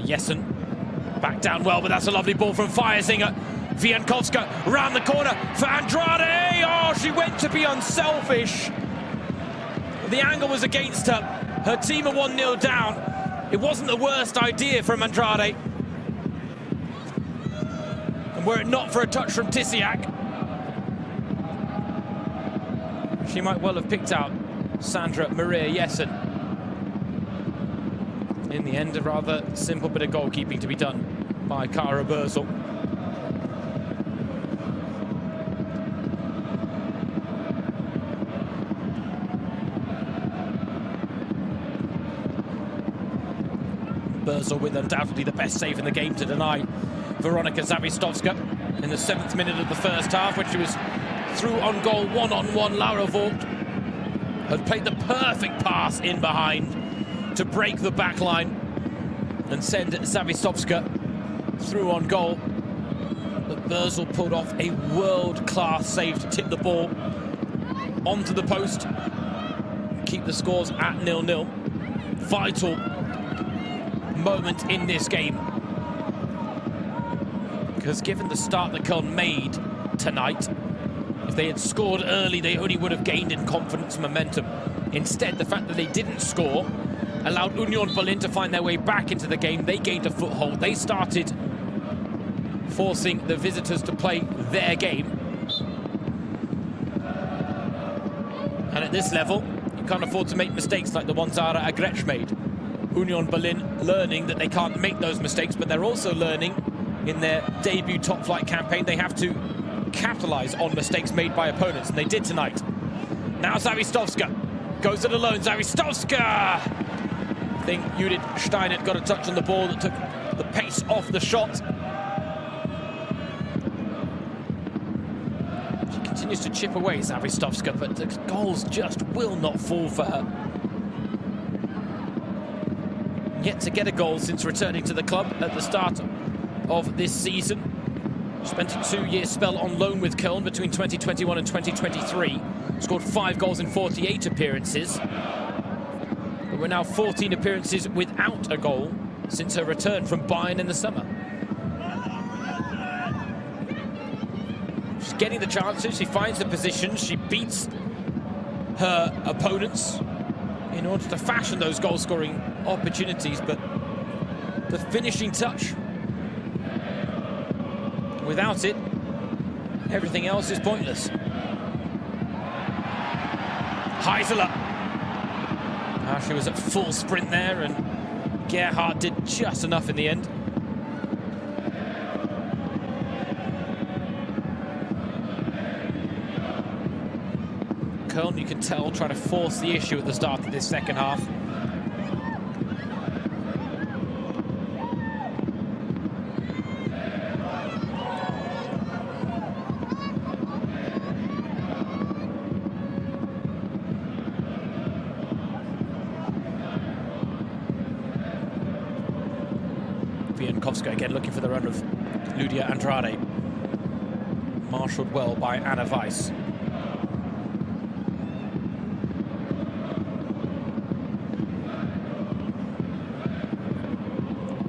Speaker 1: Jessen back down well, but that's a lovely ball from Feiersinger. Wiankowska round the corner for Andrade. Oh, she went to be unselfish. The angle was against her. Her team are 1-0 down. It wasn't the worst idea from Andrade. And were it not for a touch from Tisiak, she might well have picked out Sandra Maria Jessen. In the end, a rather simple bit of goalkeeping to be done by Kara Börsel. Börsel with undoubtedly the best save in the game to deny Veronika Zawistowska in the 7th minute of the first half, when she was through on goal one-on-one. Laura Vogt had played the perfect pass in behind to break the back line and send Zawistowska through on goal. But Börsel pulled off a world-class save to tip the ball onto the post, keep the scores at 0-0. vital moment in this game. Because given the start that Köln made tonight, if they had scored early, they only would have gained in confidence and momentum. Instead, the fact that they didn't score allowed Union Berlin to find their way back into the game. They gained a foothold. They started forcing the visitors to play their game. And at this level, you can't afford to make mistakes like the ones Zara Agretsch made. Union Berlin learning that they can't make those mistakes, but they're also learning in their debut top-flight campaign they have to capitalize on mistakes made by opponents, and they did tonight. Now Zawistowska goes it alone. Zawistowska! I think Judith Steinert got a touch on the ball that took the pace off the shot. She continues to chip away, Zawistowska, but the goals just will not fall for her. Yet to get a goal since returning to the club at the start of this season. Spent a 2-year spell on loan with Köln between 2021 and 2023. Scored 5 goals in 48 appearances. But we're now 14 appearances without a goal since her return from Bayern in the summer. She's getting the chances, she finds the positions, she beats her opponents in order to fashion those goal-scoring opportunities, but the finishing touch, without it, everything else is pointless. Heiseler. She was at full sprint there, and Gerhardt did just enough in the end. Köln, you can tell, trying to force the issue at the start of this second half. Wiankowska again looking for the run of Lydia Andrade. Marshalled well by Anna Weiss.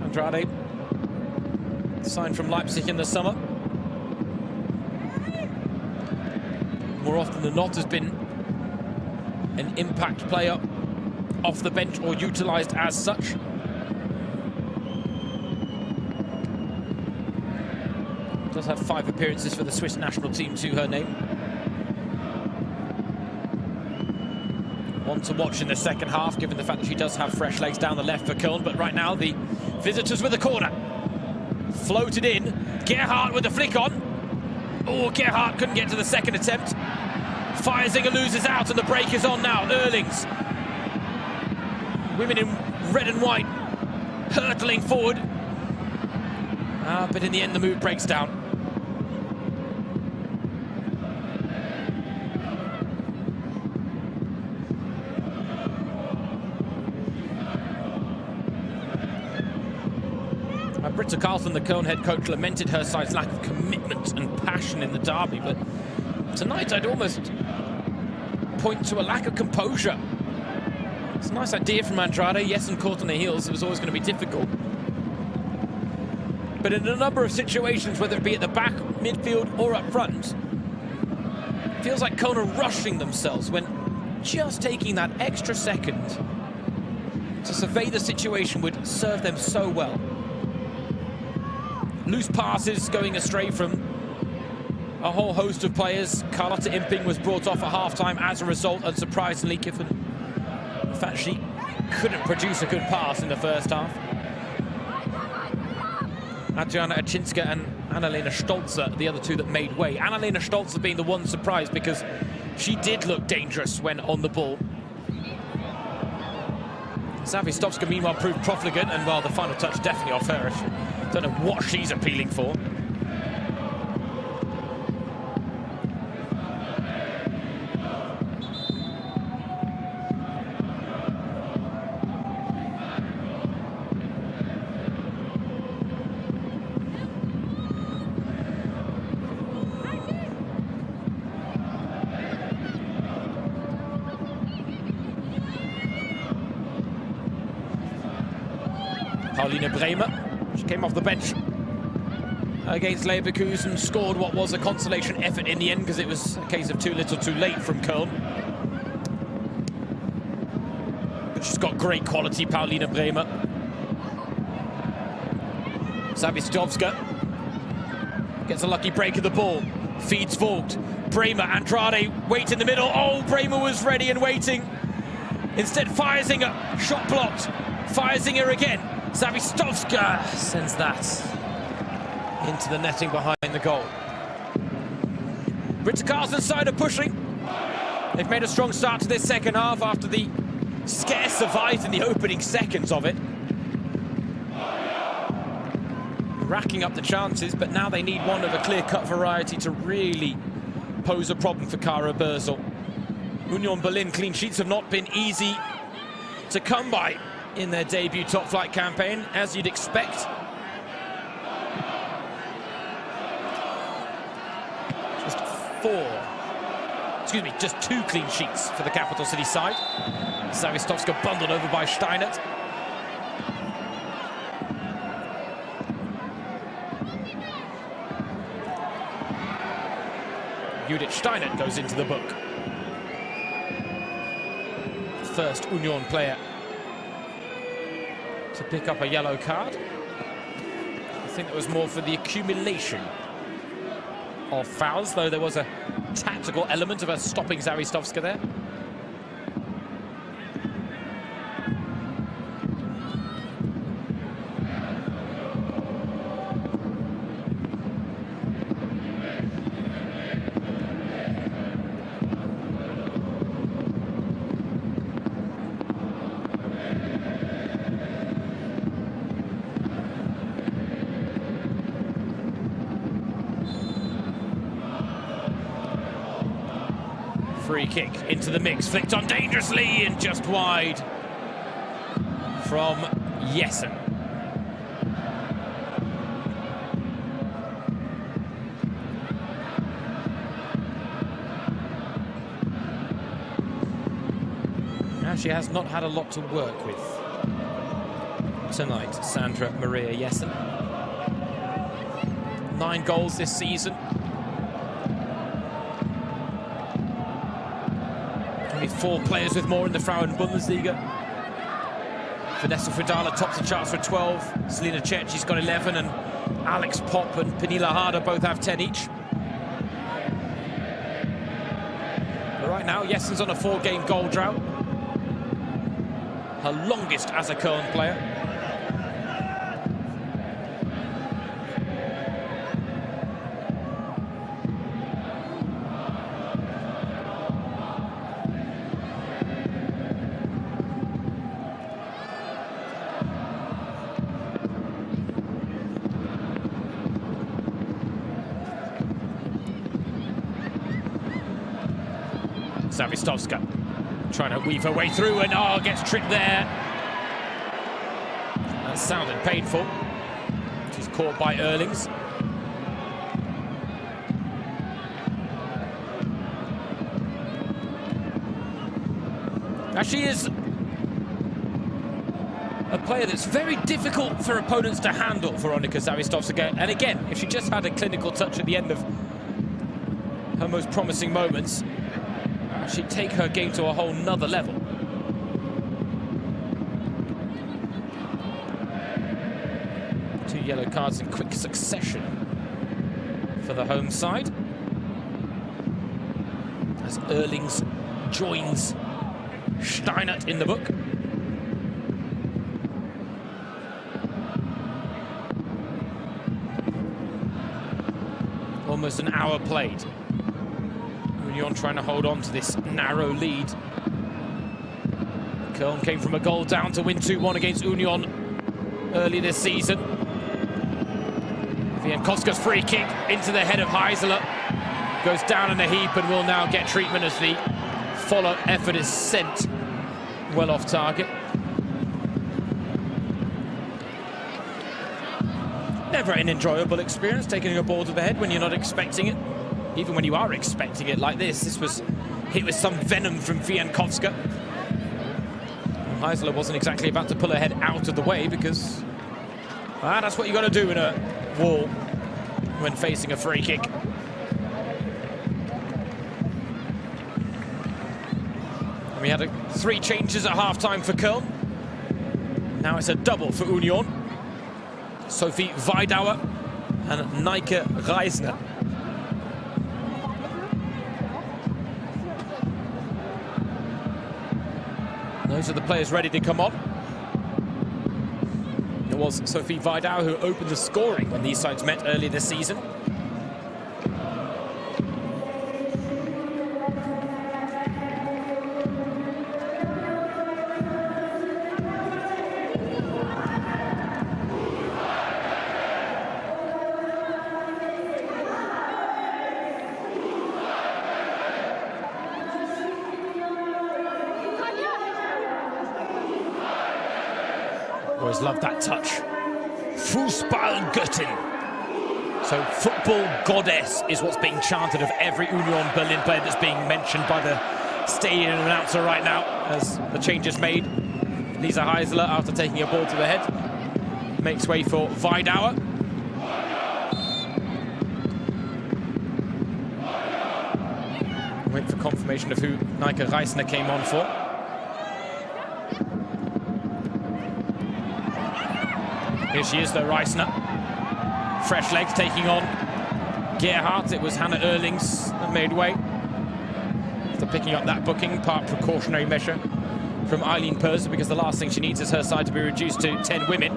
Speaker 1: Andrade, signed from Leipzig in the summer. More often than not has been an impact player off the bench or utilised as such. Does have 5 appearances for the Swiss national team to her name. One to watch in the second half, given the fact that she does have fresh legs down the left for Köln. But right now, the visitors with the corner. Floated in. Gerhardt with the flick on. Oh, Gerhardt couldn't get to the second attempt. Feiersinger loses out, and the break is on now. Erlings. Women in red and white hurtling forward. But in the end, the move breaks down. Britta Karlsson, the Köln head coach, lamented her side's lack of commitment and passion in the derby, but tonight I'd almost point to a lack of composure. It's a nice idea from Andrade, yes, and caught on the heels, it was always going to be difficult. But in a number of situations, whether it be at the back, midfield, or up front, it feels like Köln are rushing themselves when just taking that extra second to survey the situation would serve them so well. Loose passes going astray from a whole host of players. Carlotta Imping was brought off at half-time as a result, unsurprisingly, given the fact she couldn't produce a good pass in the first half. Adriana Achinska and Annalena Stolzer, the other two that made way. Annalena Stolzer being the one surprise because she did look dangerous when on the ball. Zawistowska, meanwhile, proved profligate, and, well, the final touch definitely off her. Don't know what she's appealing for. Pauline Bremer, she came off the bench against Leverkusen, scored what was a consolation effort in the end because it was a case of too little too late from Köln. But she's got great quality, Pauline Bremer. Zawistovska gets a lucky break of the ball, feeds Vogt. Bremer, Andrade, wait in the middle. Oh, Bremer was ready and waiting. Instead, Feiersinger, shot blocked. Feiersinger again. Zawistovska sends that into the netting behind the goal. Britta Karlsson's side are pushing. They've made a strong start to this second half after the scare survived in the opening seconds of it. Racking up the chances, but now they need one of a clear-cut variety to really pose a problem for Kara Börsel. Union Berlin clean sheets have not been easy to come by in their debut top-flight campaign, as you'd expect. Just two clean sheets for the capital city side. Zawistovska bundled over by Steinert. Judith Steinert goes into the book. First Union player to pick up a yellow card. I think it was more for the accumulation of fouls, though there was a tactical element of her stopping Zawistovska there. Free kick into the mix, flicked on dangerously and just wide from Jessen. Now she has not had a lot to work with tonight, Sandra Maria Jessen. 9 goals this season. Only 4 players with more in the Frauen-Bundesliga. Vanessa Fridala tops the charts with 12. Selina Cecchi's got 11, and Alex Popp and Pernilla Harder both have 10 each. But right now, Jessen's on a 4-game goal drought. Her longest as a Köln player. Zawistovska trying to weave her way through and gets tripped there. That sounded painful. She's caught by Erlings. Now she is a player that's very difficult for opponents to handle, Veronika Zawistovska. And again, if she just had a clinical touch at the end of her most promising moments, she'd take her game to a whole nother level. Two yellow cards in quick succession for the home side, as Erlings joins Steinert in the book. Almost an hour played. Union trying to hold on to this narrow lead. Köln came from a goal down to win 2-1 against Union early this season. Wiankowska's free kick into the head of Heiseler goes down in a heap and will now get treatment as the follow-up effort is sent well off target. Never an enjoyable experience taking a ball to the head when you're not expecting it. Even when you are expecting it like this was hit with some venom from Wiankowska. Heiseler wasn't exactly about to pull her head out of the way because And that's what you got to do in a wall when facing a free kick. And we had 3 changes at half-time for Köln. Now it's a double for Union. Sophie Weidauer and Nike Reisner. Those are the players ready to come on. It was Sophie Weidauer who opened the scoring when these sides met earlier this season. Always loved that touch. Fußballgöttin. So football goddess is what's being chanted of every Union Berlin player that's being mentioned by the stadium announcer right now as the change is made. Lisa Heisler, after taking a ball to the head, makes way for Weidauer. Wait for confirmation of who Nike Reisner came on for. Here she is, though, Reisner. Fresh legs taking on Gerhardt. It was Hannah Erlings that made way. After picking up that booking, part precautionary measure from Eileen Purser, because the last thing she needs is her side to be reduced to 10 women.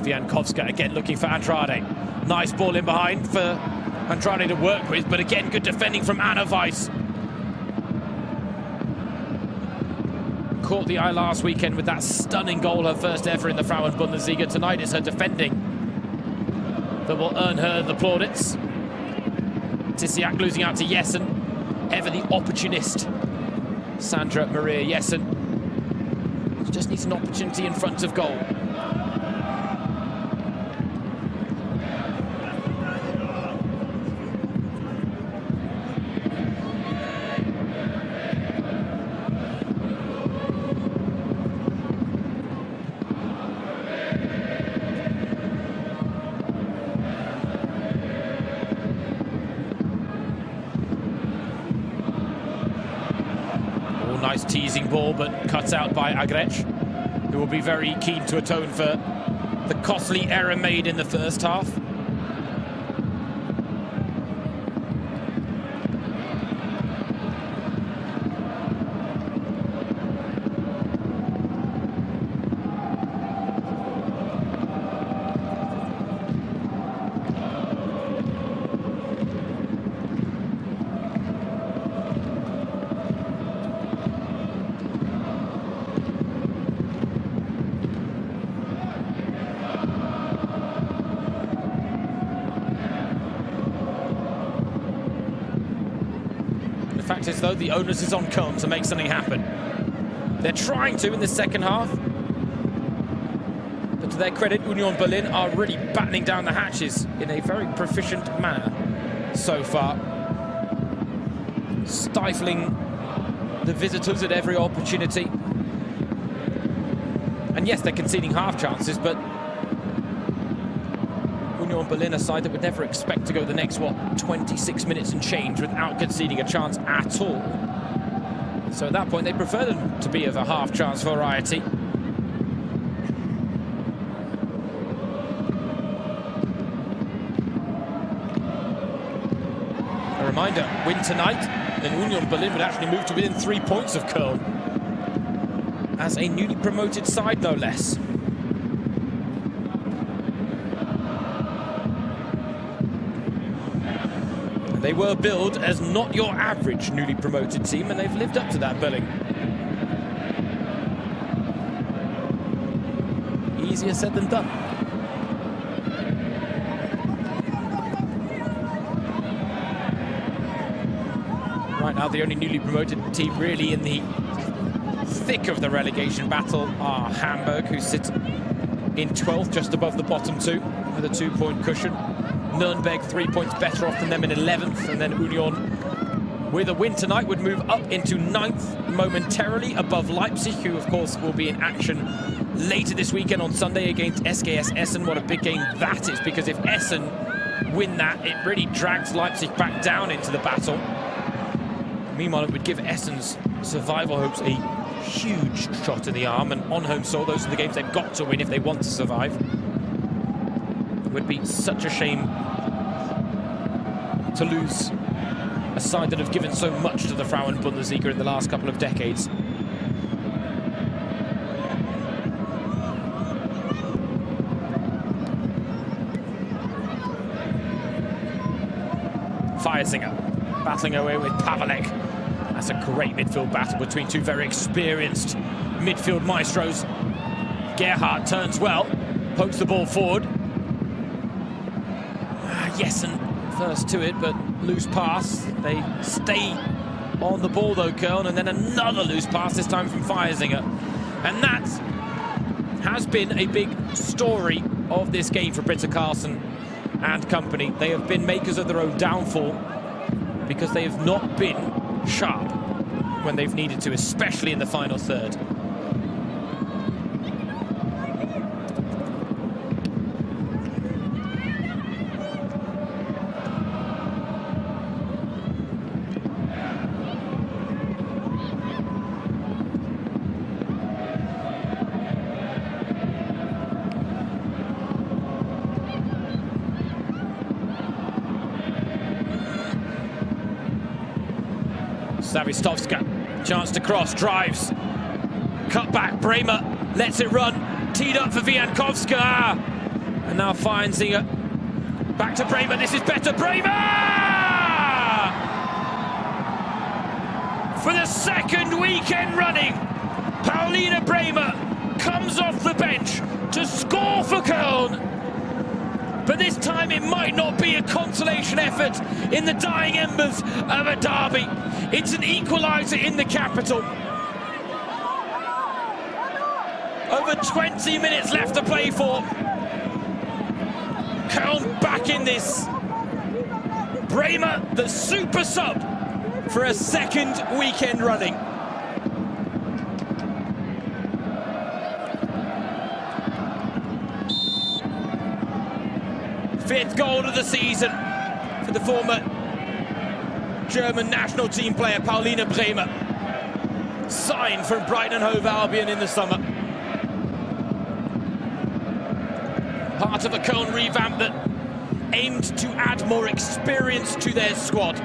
Speaker 1: Viankowska again looking for Andrade. Nice ball in behind for Andrade to work with, but again, good defending from Anna Weiss. Caught the eye last weekend with that stunning goal, her first ever in the Frauen-Bundesliga. Tonight is her defending that will earn her the plaudits. Tissiak losing out to Jessen. Ever the opportunist, Sandra Maria Jessen. She just needs an opportunity in front of goal. Nice teasing ball, but cut out by Agrec, who will be very keen to atone for the costly error made in the first half. The fact is, though, the onus is on Köln to make something happen. They're trying to in the second half. But to their credit, Union Berlin are really battening down the hatches in a very proficient manner so far. Stifling the visitors at every opportunity. And yes, they're conceding half chances, but Union Berlin, a side that would never expect to go the next, 26 minutes and change without conceding a chance at all. So at that point, they prefer them to be of a half-chance variety. A reminder, win tonight, then Union Berlin would actually move to within 3 points of Köln. As a newly promoted side, no less. They were billed as not your average newly promoted team, and they've lived up to that billing. Easier said than done. Right now, the only newly promoted team really in the thick of the relegation battle are Hamburg, who sit in 12th, just above the bottom two, with a 2-point cushion. Nürnberg 3 points better off than them in 11th, and then Union, with a win tonight, would move up into 9th momentarily above Leipzig, who of course will be in action later this weekend on Sunday against SKS Essen. What a big game that is, because if Essen win that, it really drags Leipzig back down into the battle. Meanwhile, it would give Essen's survival hopes a huge shot in the arm, and on home soil, those are the games they've got to win if they want to survive. It would be such a shame to lose a side that have given so much to the Frauen-Bundesliga in the last couple of decades. Feiersinger battling away with Pavelek. That's a great midfield battle between two very experienced midfield maestros. Gerhardt turns well, pokes the ball forward. Jessen first to it, but loose pass. They stay on the ball though, Köln, and then another loose pass, this time from Feiersinger. And that has been a big story of this game for Britta Carlson and company. They have been makers of their own downfall because they have not been sharp when they've needed to, especially in the final third. Savistovska, chance to cross, drives, cut back, Bremer lets it run, teed up for Viankovska, and now Feiersinger, back to Bremer, this is better, Bremer! For the second weekend running, Paulina Bremer comes off the bench to score for Köln. But this time it might not be a consolation effort in the dying embers of a derby. It's an equaliser in the capital. Over 20 minutes left to play for. Köln back in this. Bremer, the super sub, for a second weekend running. Fifth goal of the season for the former German national team player Paulina Bremer. Signed from Brighton and Hove Albion in the summer. Part of a Köln revamp that aimed to add more experience to their squad.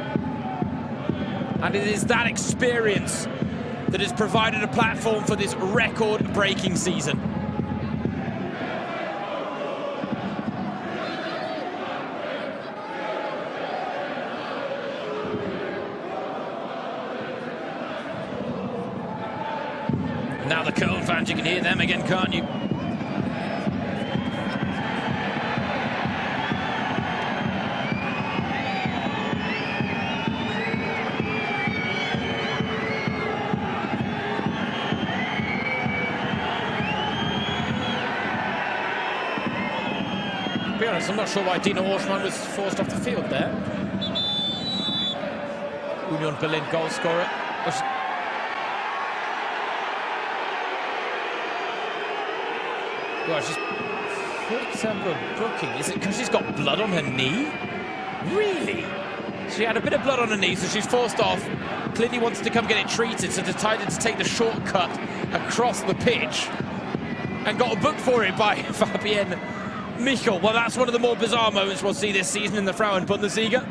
Speaker 1: And it is that experience that has provided a platform for this record-breaking season. Now the Köln fans, you can hear them again, can't you? To be honest, I'm not sure why Dina Orschmann was forced off the field there. Union Berlin goal scorer. Well, she's booking. Is it because she's got blood on her knee? Really? She had a bit of blood on her knee, so she's forced off. Clearly wants to come get it treated, so decided to take the shortcut across the pitch and got a book for it by Fabienne Michel. Well, that's one of the more bizarre moments we'll see this season in the Frauen-Bundesliga.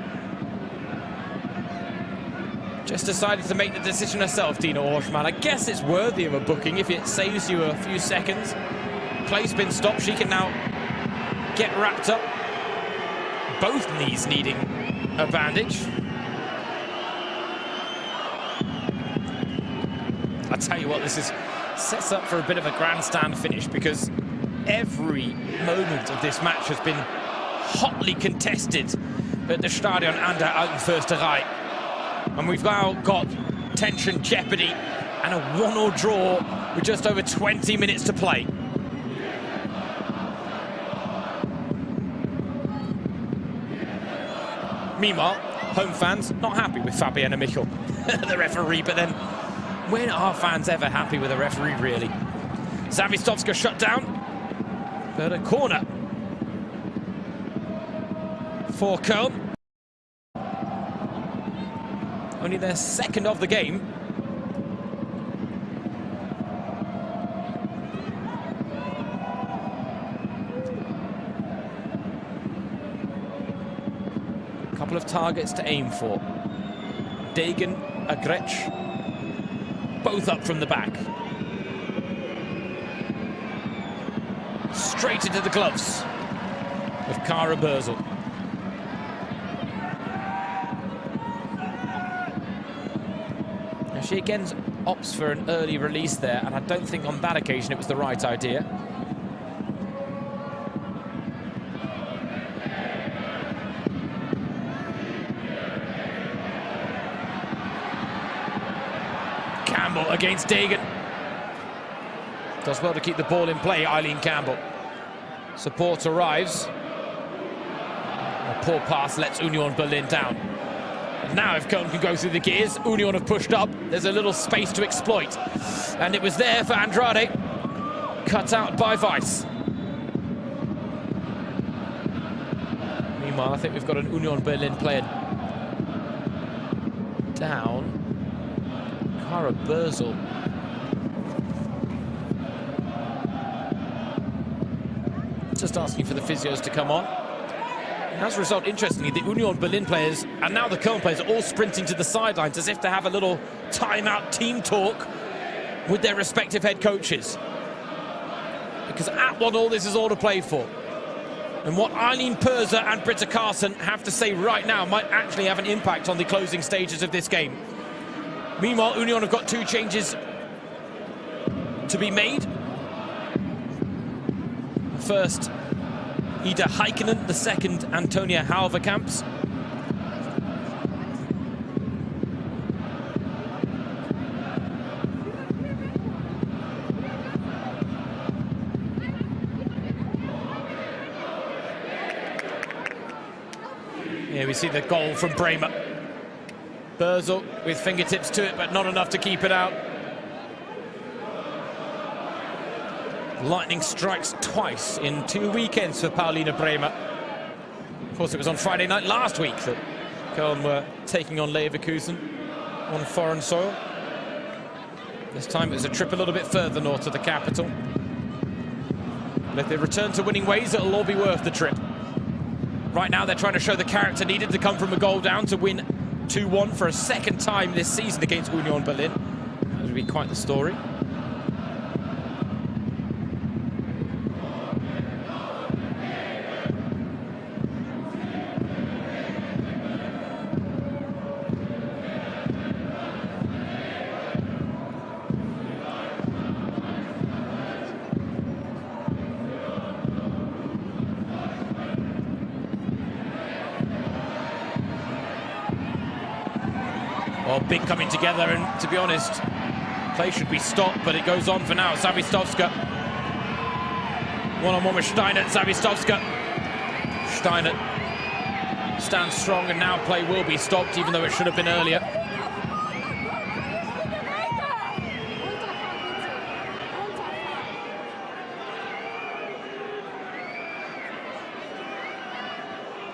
Speaker 1: Just decided to make the decision herself, Dina Orschmann. I guess it's worthy of a booking if it saves you a few seconds. Play's been stopped, she can now get wrapped up. Both knees needing a bandage. I tell you what, this sets up for a bit of a grandstand finish, because every moment of this match has been hotly contested at the Stadion an der Alten Försterei. And we've now got tension, jeopardy, and a 1-1 draw with just over 20 minutes to play. Meanwhile, home fans not happy with Fabiana Michel, the referee, but then when are fans ever happy with a referee, really? Zawistovska shut down, but a corner for Köln. Only their second of the game. Couple of targets to aim for. Degen, Agrech, both up from the back. Straight into the gloves of Kara Börsel. Now she again opts for an early release there, and I don't think on that occasion it was the right idea. Campbell against Degen. Does well to keep the ball in play, Eileen Campbell. Support arrives. A poor pass lets Union Berlin down. And now if Köln can go through the gears, Union have pushed up. There's a little space to exploit. And it was there for Andrade. Cut out by Weiss. Meanwhile, I think we've got an Union Berlin player down. Kara Börsel. Just asking for the physios to come on. And as a result, interestingly, the Union Berlin players and now the Köln players are all sprinting to the sidelines as if to have a little timeout team talk with their respective head coaches. Because at what all this is all to play for. And what Eileen Perser and Britta Carson have to say right now might actually have an impact on the closing stages of this game. Meanwhile, Union have got two changes to be made. First, Ida Heikkinen, the second, Antonia Halverkamps. Here we see the goal from Bremer. Börsel with fingertips to it, but not enough to keep it out. Lightning strikes twice in 2 weekends for Paulina Bremer. Of course, it was on Friday night last week that Köln were taking on Leverkusen on foreign soil. This time it was a trip a little bit further north to the capital. But if they return to winning ways, it'll all be worth the trip. Right now, they're trying to show the character needed to come from a goal down to win 2-1 for a second time this season against Union Berlin. That would be quite the story. Well, big coming together, and to be honest, play should be stopped, but it goes on for now. Zawistovska. One-on-one with Steiner. Zawistovska. Steiner stands strong, and now play will be stopped, even though it should have been earlier.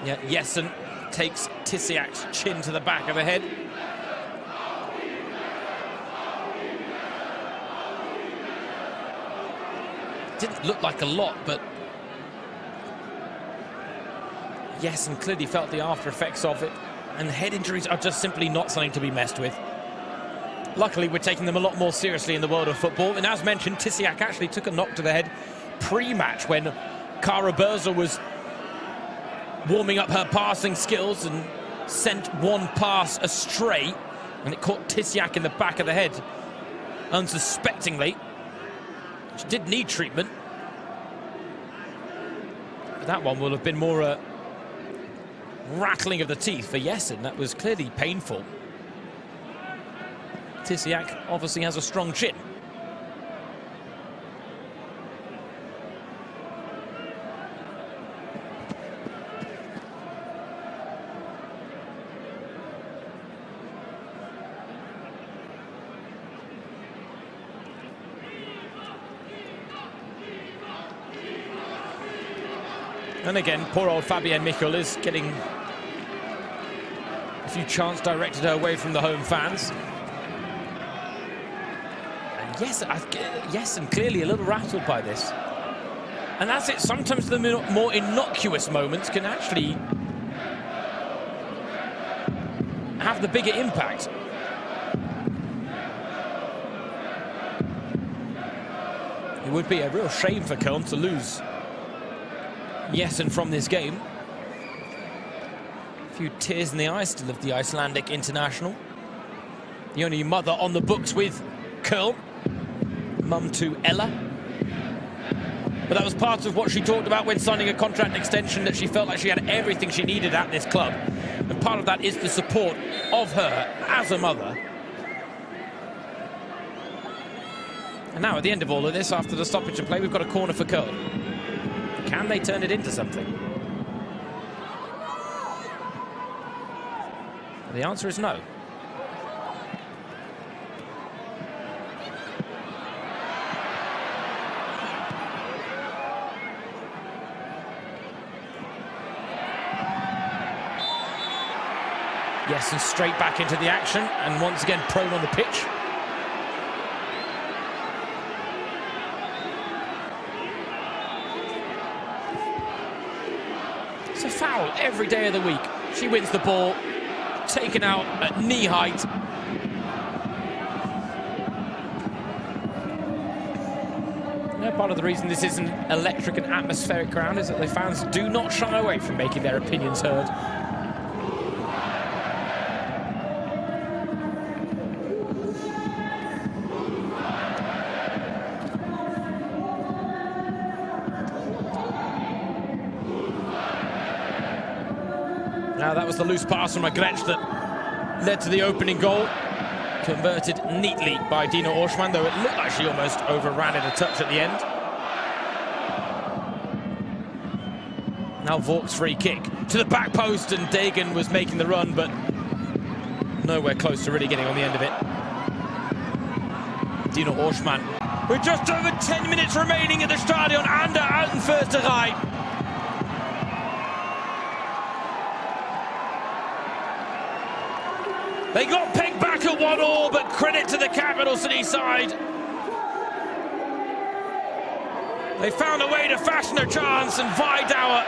Speaker 1: Yeah, Jessen takes Tisiak's chin to the back of the head. Didn't look like a lot, but Jessen clearly felt the after effects of it, and head injuries are just simply not something to be messed with. Luckily, we're taking them a lot more seriously in the world of football, and as mentioned, Tisiak actually took a knock to the head pre-match when Kara Börsel was warming up her passing skills and sent one pass astray, and it caught Tisiak in the back of the head unsuspectingly. She did need treatment, but that one will have been more a rattling of the teeth for Jessen. That was clearly painful. Tisiak obviously has a strong chin. And again, poor old Fabienne Michel is getting a few chants directed her away from the home fans. And yes, and clearly a little rattled by this. And that's it. Sometimes the more innocuous moments can actually have the bigger impact. It would be a real shame for Köln to lose Jessen from this game. A few tears in the eyes still of the Icelandic international. The only mother on the books with Köln, mum to Ella. But that was part of what she talked about when signing a contract extension, that she felt like she had everything she needed at this club. And part of that is the support of her as a mother. And now at the end of all of this, after the stoppage of play, we've got a corner for Köln. Can they turn it into something? The answer is no. Yes, and straight back into the action, and once again prone on the pitch. It's a foul every day of the week. She wins the ball, taken out at knee height. Part of the reason this is an electric and atmospheric ground is that the fans do not shy away from making their opinions heard. Now that was the loose pass from Magretsch that led to the opening goal. Converted neatly by Dina Oshman, though it looked like she almost overran it a touch at the end. Now Vork's free kick to the back post, and Dagan was making the run, but nowhere close to really getting on the end of it. Dina Oshman, with just over 10 minutes remaining at the Stadion an der Alten Försterei. They got pegged back at 1-1, but credit to the capital city side. They found a way to fashion a chance, and Vidauer,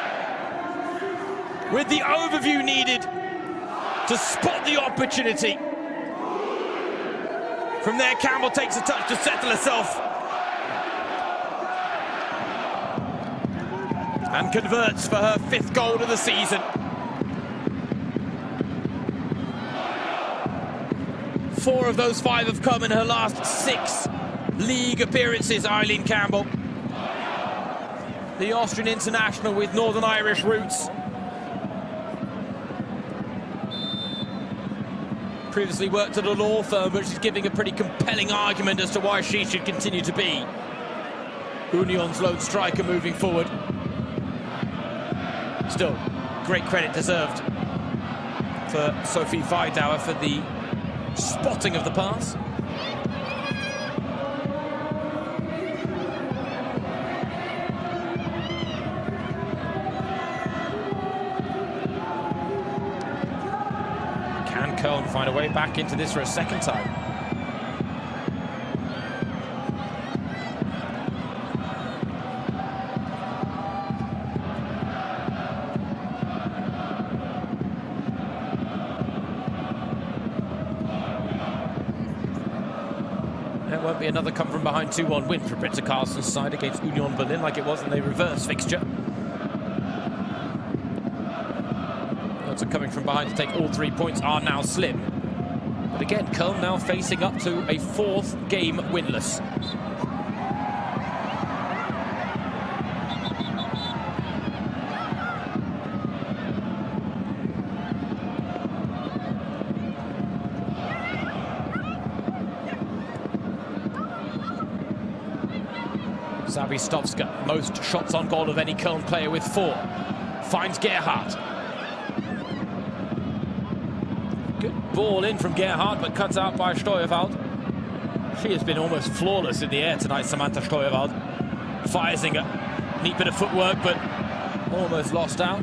Speaker 1: with the overview needed to spot the opportunity. From there, Campbell takes a touch to settle herself. And converts for her 5th goal of the season. 4 of those 5 have come in her last 6 league appearances, Eileen Campbell. The Austrian international with Northern Irish roots. Previously worked at a law firm, but she's giving a pretty compelling argument as to why she should continue to be Union's lone striker moving forward. Still, great credit deserved for Sophie Vidauer for the spotting of the pass. Can Köln find a way back into this for a second time? Won't be another come from behind 2-1 win for Britta Karlsson's side against Union Berlin, like it was in the reverse fixture. Lots of coming from behind to take all 3 points are now slim. But again, Köln now facing up to a 4th game winless. Zawistovska, most shots on goal of any Köln player with 4. Finds Gerhardt. Good ball in from Gerhardt, but cut out by Steuerwald. She has been almost flawless in the air tonight, Samantha Steuerwald. Feisinger, neat bit of footwork, but Almost lost out.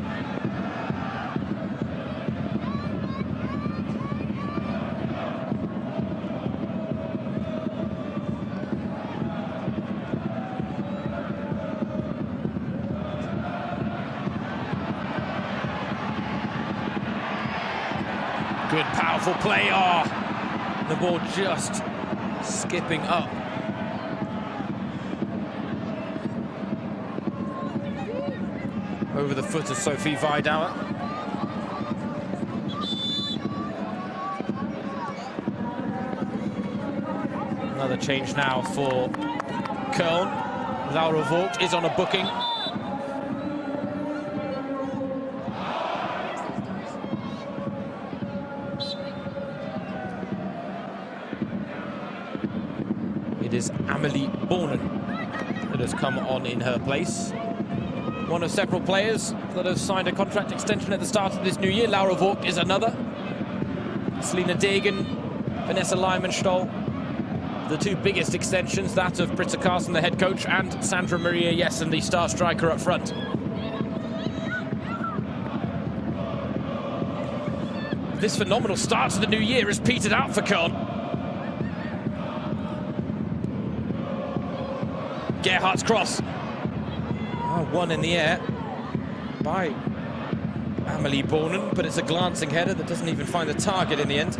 Speaker 1: Good, powerful play. Oh, the ball just skipping up. Over the foot of Sophie Weidauer. Another change now for Köln. Laura Vogt is on a booking. It is Amelie Bornen that has come on in her place. One of several players that have signed a contract extension at the start of this new year. Laura Vogt is another. Selina Degen, Vanessa Leimenstall. The two biggest extensions, that of Britta Carlson, the head coach, and Sandra Maria Jessen, the star striker up front. This phenomenal start to the new year has petered out for Köln. Gerhardt's cross. Oh, one in the air by Amelie Bornen, but it's a glancing header that doesn't even find the target in the end.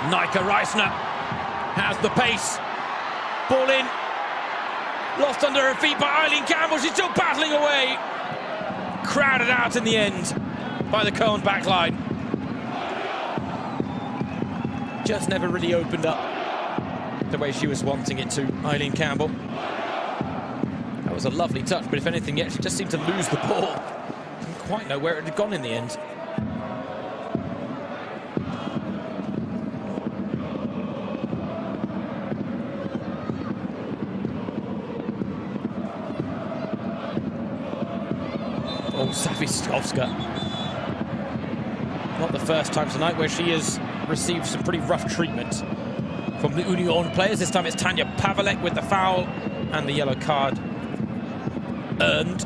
Speaker 1: Nika Reisner has the pace. Ball in. Lost under her feet by Eileen Campbell. She's still battling away. Crowded out in the end by the Köln backline. Just never really opened up the way she was wanting it to, Eileen Campbell. That was a lovely touch, but if anything, yet she just seemed to lose the ball. Didn't quite know where it had gone in the end. Oh, Savistowska. Not the first time tonight where she has received some pretty rough treatment from the Union players. This time it's Tanja Pavelek with the foul and the yellow card earned.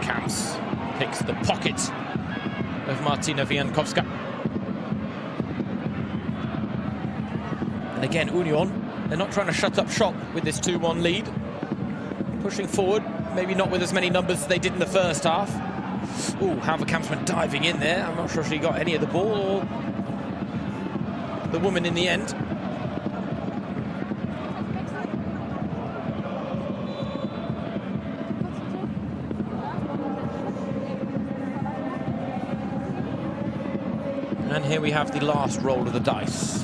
Speaker 1: Kamps picks the pocket of Martina Wiankowska. And again, Union, they're not trying to shut up shop with this 2-1 lead. Pushing forward, maybe not with as many numbers as they did in the first half. Ooh, Kamps went diving in there. I'm not sure she got any of the ball or the woman in the end. And here we have the last roll of the dice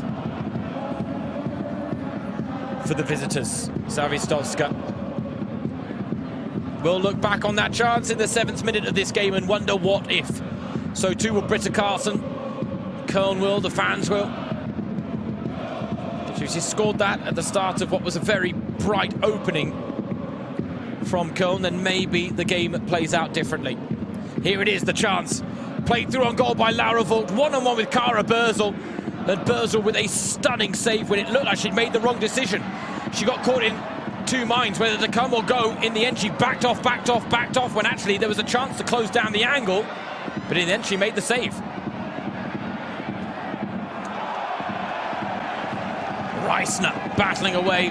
Speaker 1: for the visitors. Savistowska will look back on that chance in the 7th minute of this game and wonder what if. So too will Britta Carlson. Köln will, the fans will. She scored that at the start of what was a very bright opening from Köln, then maybe the game plays out differently. Here it is, the chance. Played through on goal by Laura Vogt, one-on-one with Kara Börsel. And Börsel with a stunning save when it looked like she'd made the wrong decision. She got caught in two minds whether to come or go. In the end, she backed off, when actually there was a chance to close down the angle. But in the end, she made the save. Reisner battling away.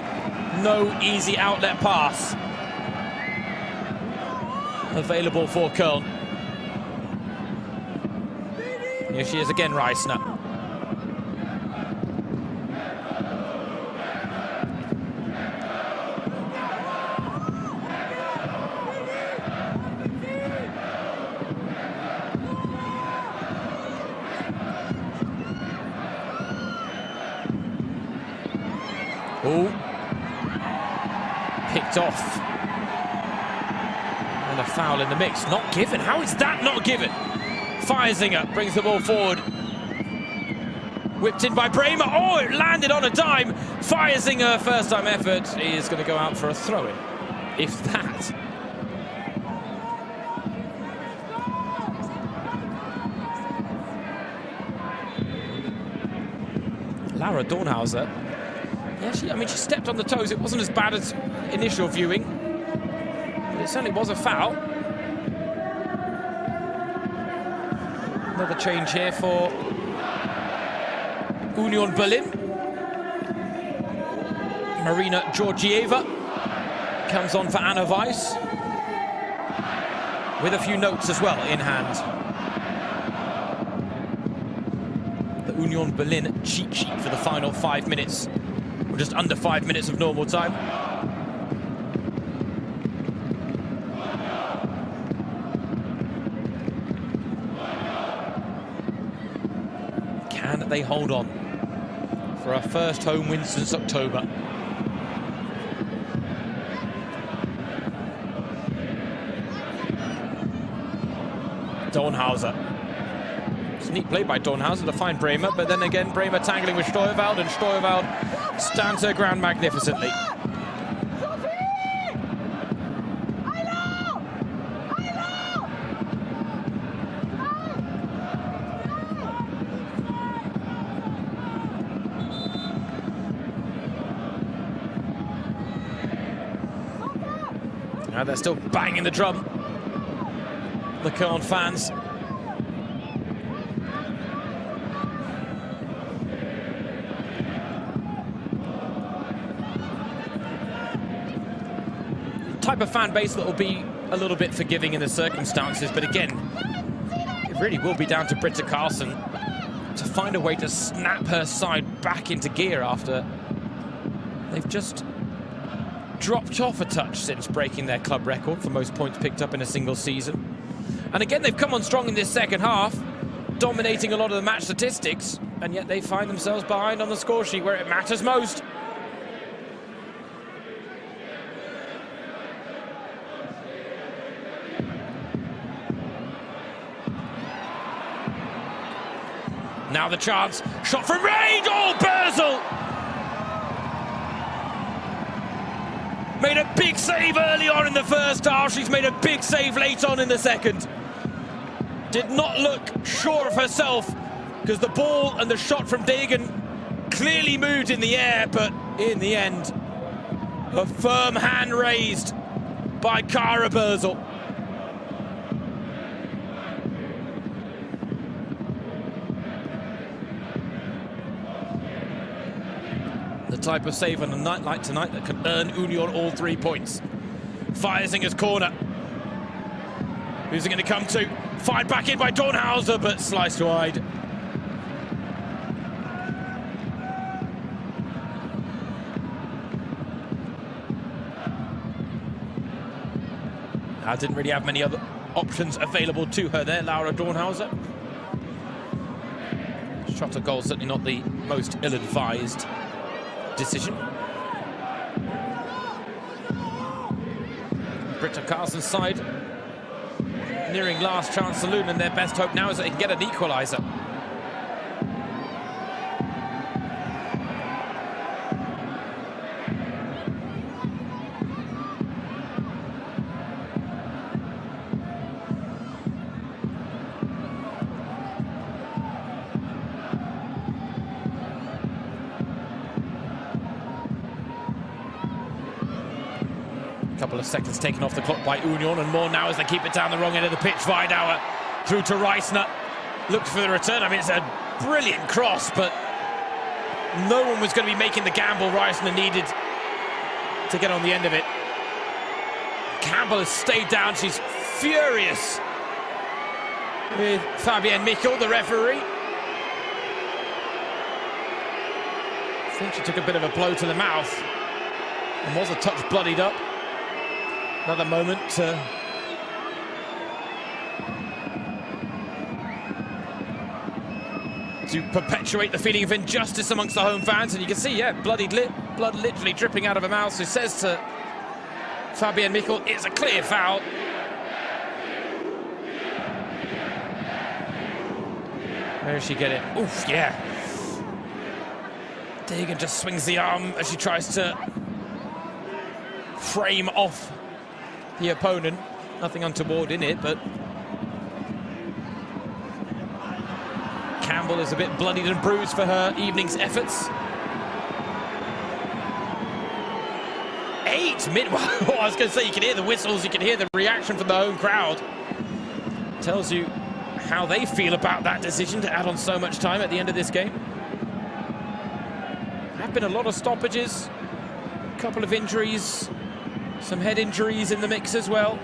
Speaker 1: No easy outlet pass available for Köln. Here she is again, Reisner. Oh, picked off. And a foul in the mix. Not given. How is that not given? Feiersinger brings the ball forward. Whipped in by Bremer. Oh, it landed on a dime. Feiersinger, first time effort. He is going to go out for a throw-in. If that. Laura Dornhauser. Yeah, she stepped on the toes. It wasn't as bad as initial viewing, but it certainly was a foul. Another change here for Union Berlin. Marina Georgieva comes on for Anna Weiss, with a few notes as well in hand. The Union Berlin cheat sheet for the final 5 minutes. Or just under 5 minutes of normal time. Can they hold on for our first home win since October? Dornhauser. It's a neat play by Dornhauser to find Bremer, but then again Bremer tangling with Steuerwald, and Steuerwald stands her ground magnificently. Now they're still banging the drum, the Köln fans. Type of fan base that will be a little bit forgiving in the circumstances, but again, it really will be down to Britta Karlsson to find a way to snap her side back into gear after they've just dropped off a touch since breaking their club record for most points picked up in a single season. And again, they've come on strong in this second half, dominating a lot of the match statistics, and yet they find themselves behind on the score sheet where it matters most. Now the chance, shot from range, oh, Bösel! Made a big save early on in the first half, she's made a big save late on in the second. Did not look sure of herself, because the ball and the shot from Degen clearly moved in the air, but in the end, a firm hand raised by Kara Bösel. The type of save on a night like tonight that can earn Union all 3 points. Feiersinger's corner. Who's it going to come to? Fired back in by Dornhauser, but sliced wide. Didn't really have many other options available to her there, Laura Dornhauser. Shot a goal, certainly not the most ill-advised decision. Britta Karlsson's side nearing last chance saloon, and their best hope now is that they can get an equaliser. Couple of seconds taken off the clock by Union, and more now as they keep it down the wrong end of the pitch. Weidauer through to Reisner, looked for the return. I mean, it's a brilliant cross, but no one was going to be making the gamble Reisner needed to get on the end of it. Campbell has stayed down. She's furious with Fabienne Michel, the referee. I think she took a bit of a blow to the mouth and was a touch bloodied up. Another moment to to perpetuate the feeling of injustice amongst the home fans. And you can see, yeah, blood literally dripping out of her mouth. So says to Fabienne Michel, it's a clear foul. Where does she get it? Oof, yeah. Deegan just swings the arm as she tries to frame off the opponent. Nothing untoward in it, but Campbell is a bit bloodied and bruised for her evening's efforts. 8 minutes. I was going to say, you can hear the whistles, you can hear the reaction from the home crowd. Tells you how they feel about that decision to add on so much time at the end of this game. There have been a lot of stoppages, a couple of injuries, some head injuries in the mix as well.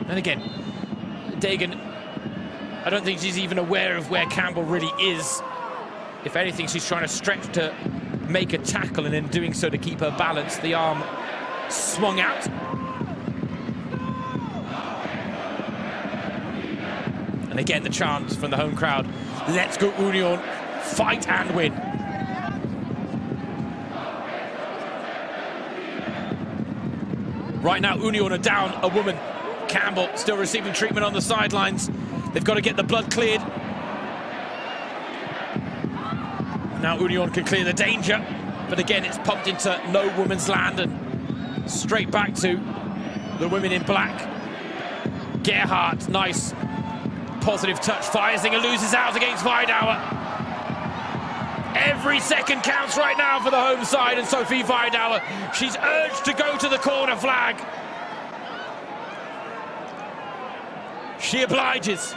Speaker 1: And again, Deegan, I don't think she's even aware of where Campbell really is. If anything, she's trying to stretch to make a tackle, and in doing so to keep her balance, the arm swung out. And again, the chant from the home crowd, let's go Union, fight and win. Right now, Union are down a woman. Campbell still receiving treatment on the sidelines. They've got to get the blood cleared. Now Union can clear the danger, but again it's pumped into no woman's land and straight back to the women in black. Gerhardt, nice positive touch. Feisinger loses out against Weidauer. Every second counts right now for the home side, and Sophie Weidauer, she's urged to go to the corner flag. She obliges.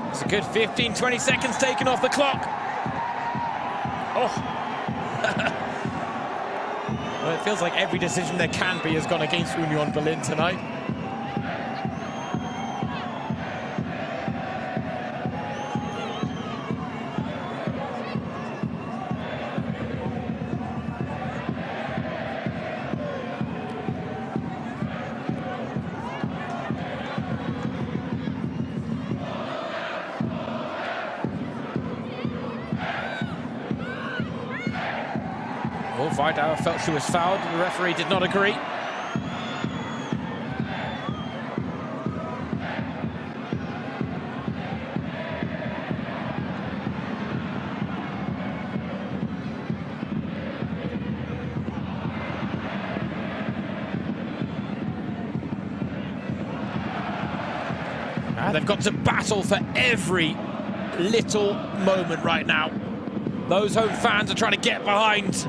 Speaker 1: It's a good 15-20 seconds taken off the clock. Oh. Well, it feels like every decision there can be has gone against Union Berlin tonight. Oh, Weidauer felt she was fouled. The referee did not agree. They've got to battle for every little moment right now. Those home fans are trying to get behind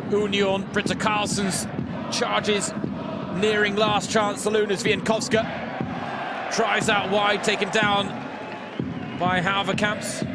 Speaker 1: Union. Britta Carlsson's charges nearing last chance saloon as Wiankowska drives out wide, taken down by Haverkamps.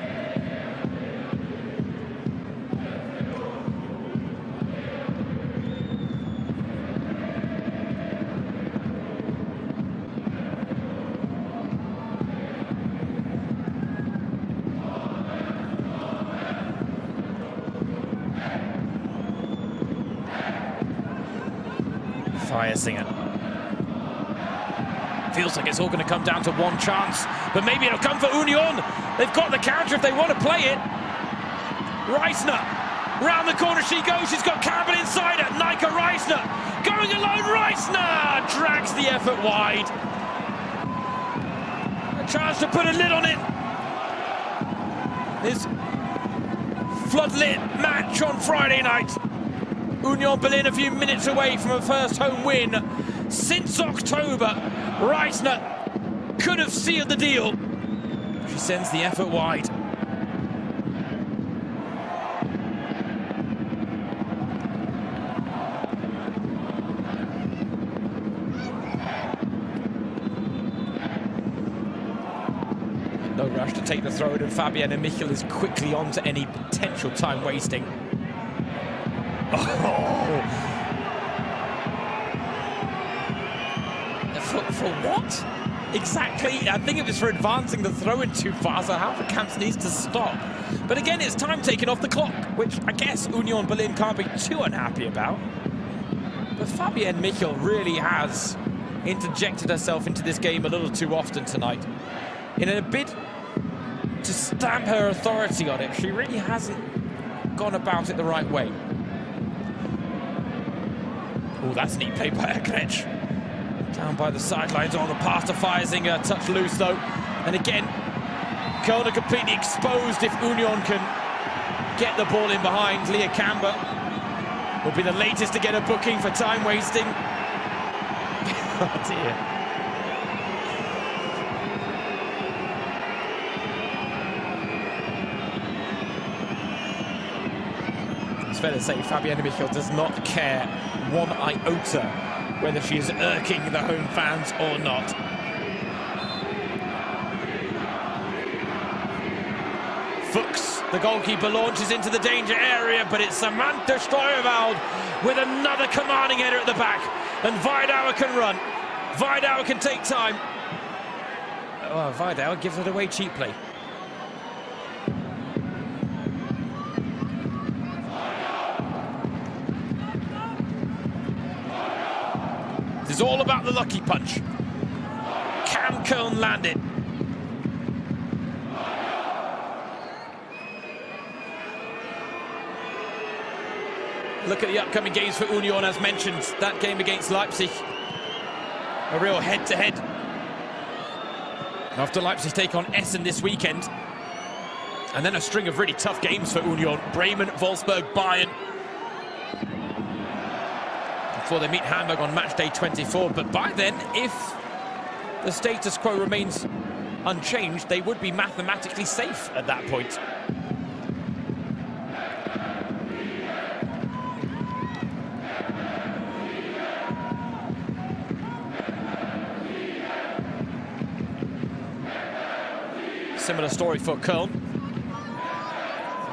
Speaker 1: Feisinger. Feels like it's all going to come down to one chance, but maybe it'll come for Union. They've got the counter if they want to play it. Reisner, round the corner she goes. She's got Campbell inside her. Nika Reisner going alone. Reisner drags the effort wide. A chance to put a lid on it. This floodlit match on Friday night. Union Berlin a few minutes away from a first home win since October. Reisner could have sealed the deal. She sends the effort wide. No rush to take the throw in, and Fabienne Michel is quickly on to any potential time wasting. Oh. For what? Exactly. I think it was for advancing the throw-in too far, so Haverkamps needs to stop. But again, it's time taken off the clock, which I guess Union Berlin can't be too unhappy about. But Fabienne Michel really has interjected herself into this game a little too often tonight. In a bid to stamp her authority on it, she really hasn't gone about it the right way. Oh, that's neat play by Ekretsch. Down by the sidelines on the pass to Feisinger, touch loose though. And again, Köln are completely exposed if Union can get the ball in behind. Leah Camber will be the latest to get a booking for time wasting. Oh dear. It's fair to say Fabienne Michel does not care one iota whether she is irking the home fans or not. Fuchs, the goalkeeper, launches into the danger area, but it's Samantha Steuerwald with another commanding header at the back. And Weidauer can run. Weidauer can take time. Oh, Weidauer gives it away cheaply. This is all about the lucky punch. Can Köln land it? Look at the upcoming games for Union, as mentioned. That game against Leipzig, a real head-to-head. After Leipzig take on Essen this weekend. And then a string of really tough games for Union. Bremen, Wolfsburg, Bayern. Before they meet Hamburg on match day 24. But by then, if the status quo remains unchanged, they would be mathematically safe at that point. Similar story for Köln.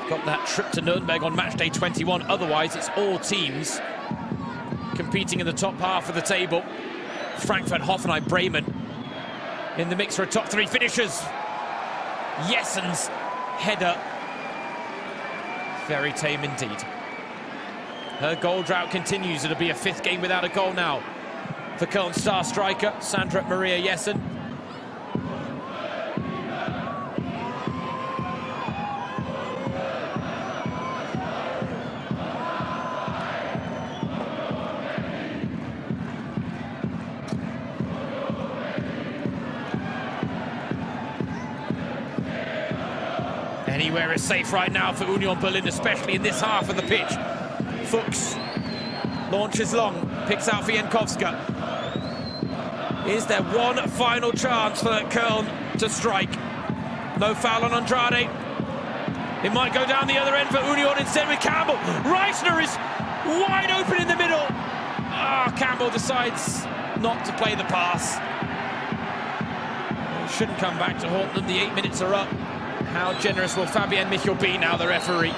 Speaker 1: Got that trip to Nuremberg on match day 21. Otherwise, it's all teams competing in the top half of the table. Frankfurt, Hoffenheim, Bremen in the mix for a top three finishers. Jessen's header, very tame indeed. Her goal drought continues. It'll be a fifth game without a goal now for Köln star striker Sandra Maria Jessen. Anywhere is safe right now for Union Berlin, especially in this half of the pitch. Fuchs launches long, picks out for Jankowska. Is there one final chance for Köln to strike? No foul on Andrade. It might go down the other end for Union instead with Campbell. Reisner is wide open in the middle. Ah, Campbell decides not to play the pass. It shouldn't come back to haunt them. The 8 minutes are up. How generous will Fabienne Michel be now, the referee?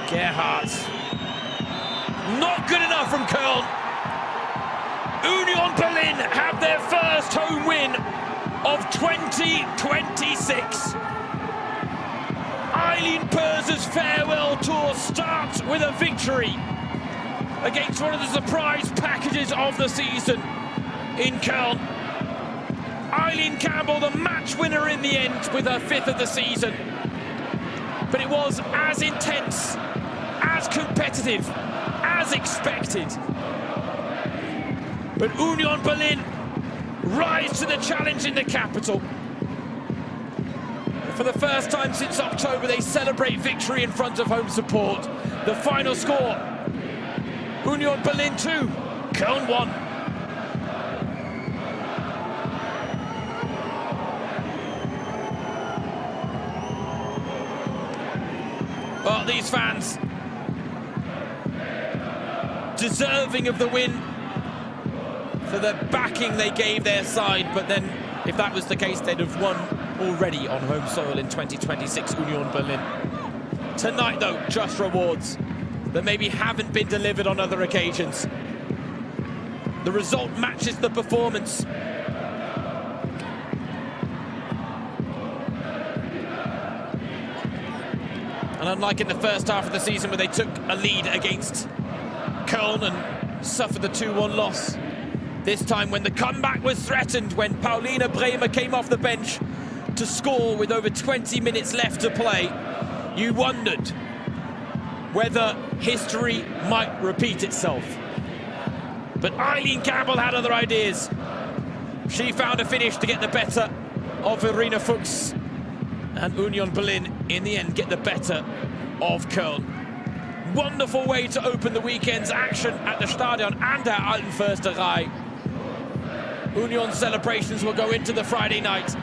Speaker 1: Gerhardt. Not good enough from Köln. Union Berlin have their first home win of 2026. Eileen Perzer's farewell tour starts with a victory against one of the surprise packages of the season in Köln. Eileen Campbell, the match winner in the end, with her fifth of the season. But it was as intense, as competitive, as expected. But Union Berlin rise to the challenge in the capital. For the first time since October, they celebrate victory in front of home support. The final score, Union Berlin 2, Köln 1. Well, these fans, deserving of the win for the backing they gave their side, but then if that was the case, they'd have won already on home soil in 2026, Union Berlin. Tonight, though, just rewards that maybe haven't been delivered on other occasions. The result matches the performance. unlike in the first half of the season where they took a lead against Köln and suffered the 2-1 loss, this time when the comeback was threatened, when Paulina Bremer came off the bench to score with over 20 minutes left to play, you wondered whether history might repeat itself. But Eileen Campbell had other ideas. She found a finish to get the better of Verena Fuchs, and Union Berlin in the end get the better of Köln. Wonderful way to open the weekend's action at the Stadion an der Alten Försterei. Union celebrations will go into the Friday night.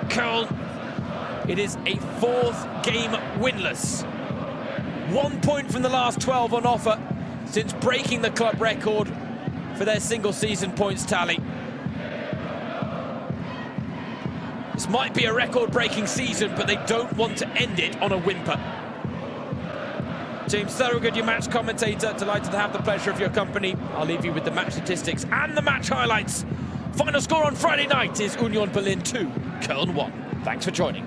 Speaker 1: Köln, it is a 4th game winless. 1 point from the last 12 on offer since breaking the club record for their single season points tally. This might be a record-breaking season, but they don't want to end it on a whimper. James Thorogood, your match commentator, delighted to have the pleasure of your company. I'll leave you with the match statistics and the match highlights. Final score on Friday night is Union Berlin 2, Köln 1. Thanks for joining.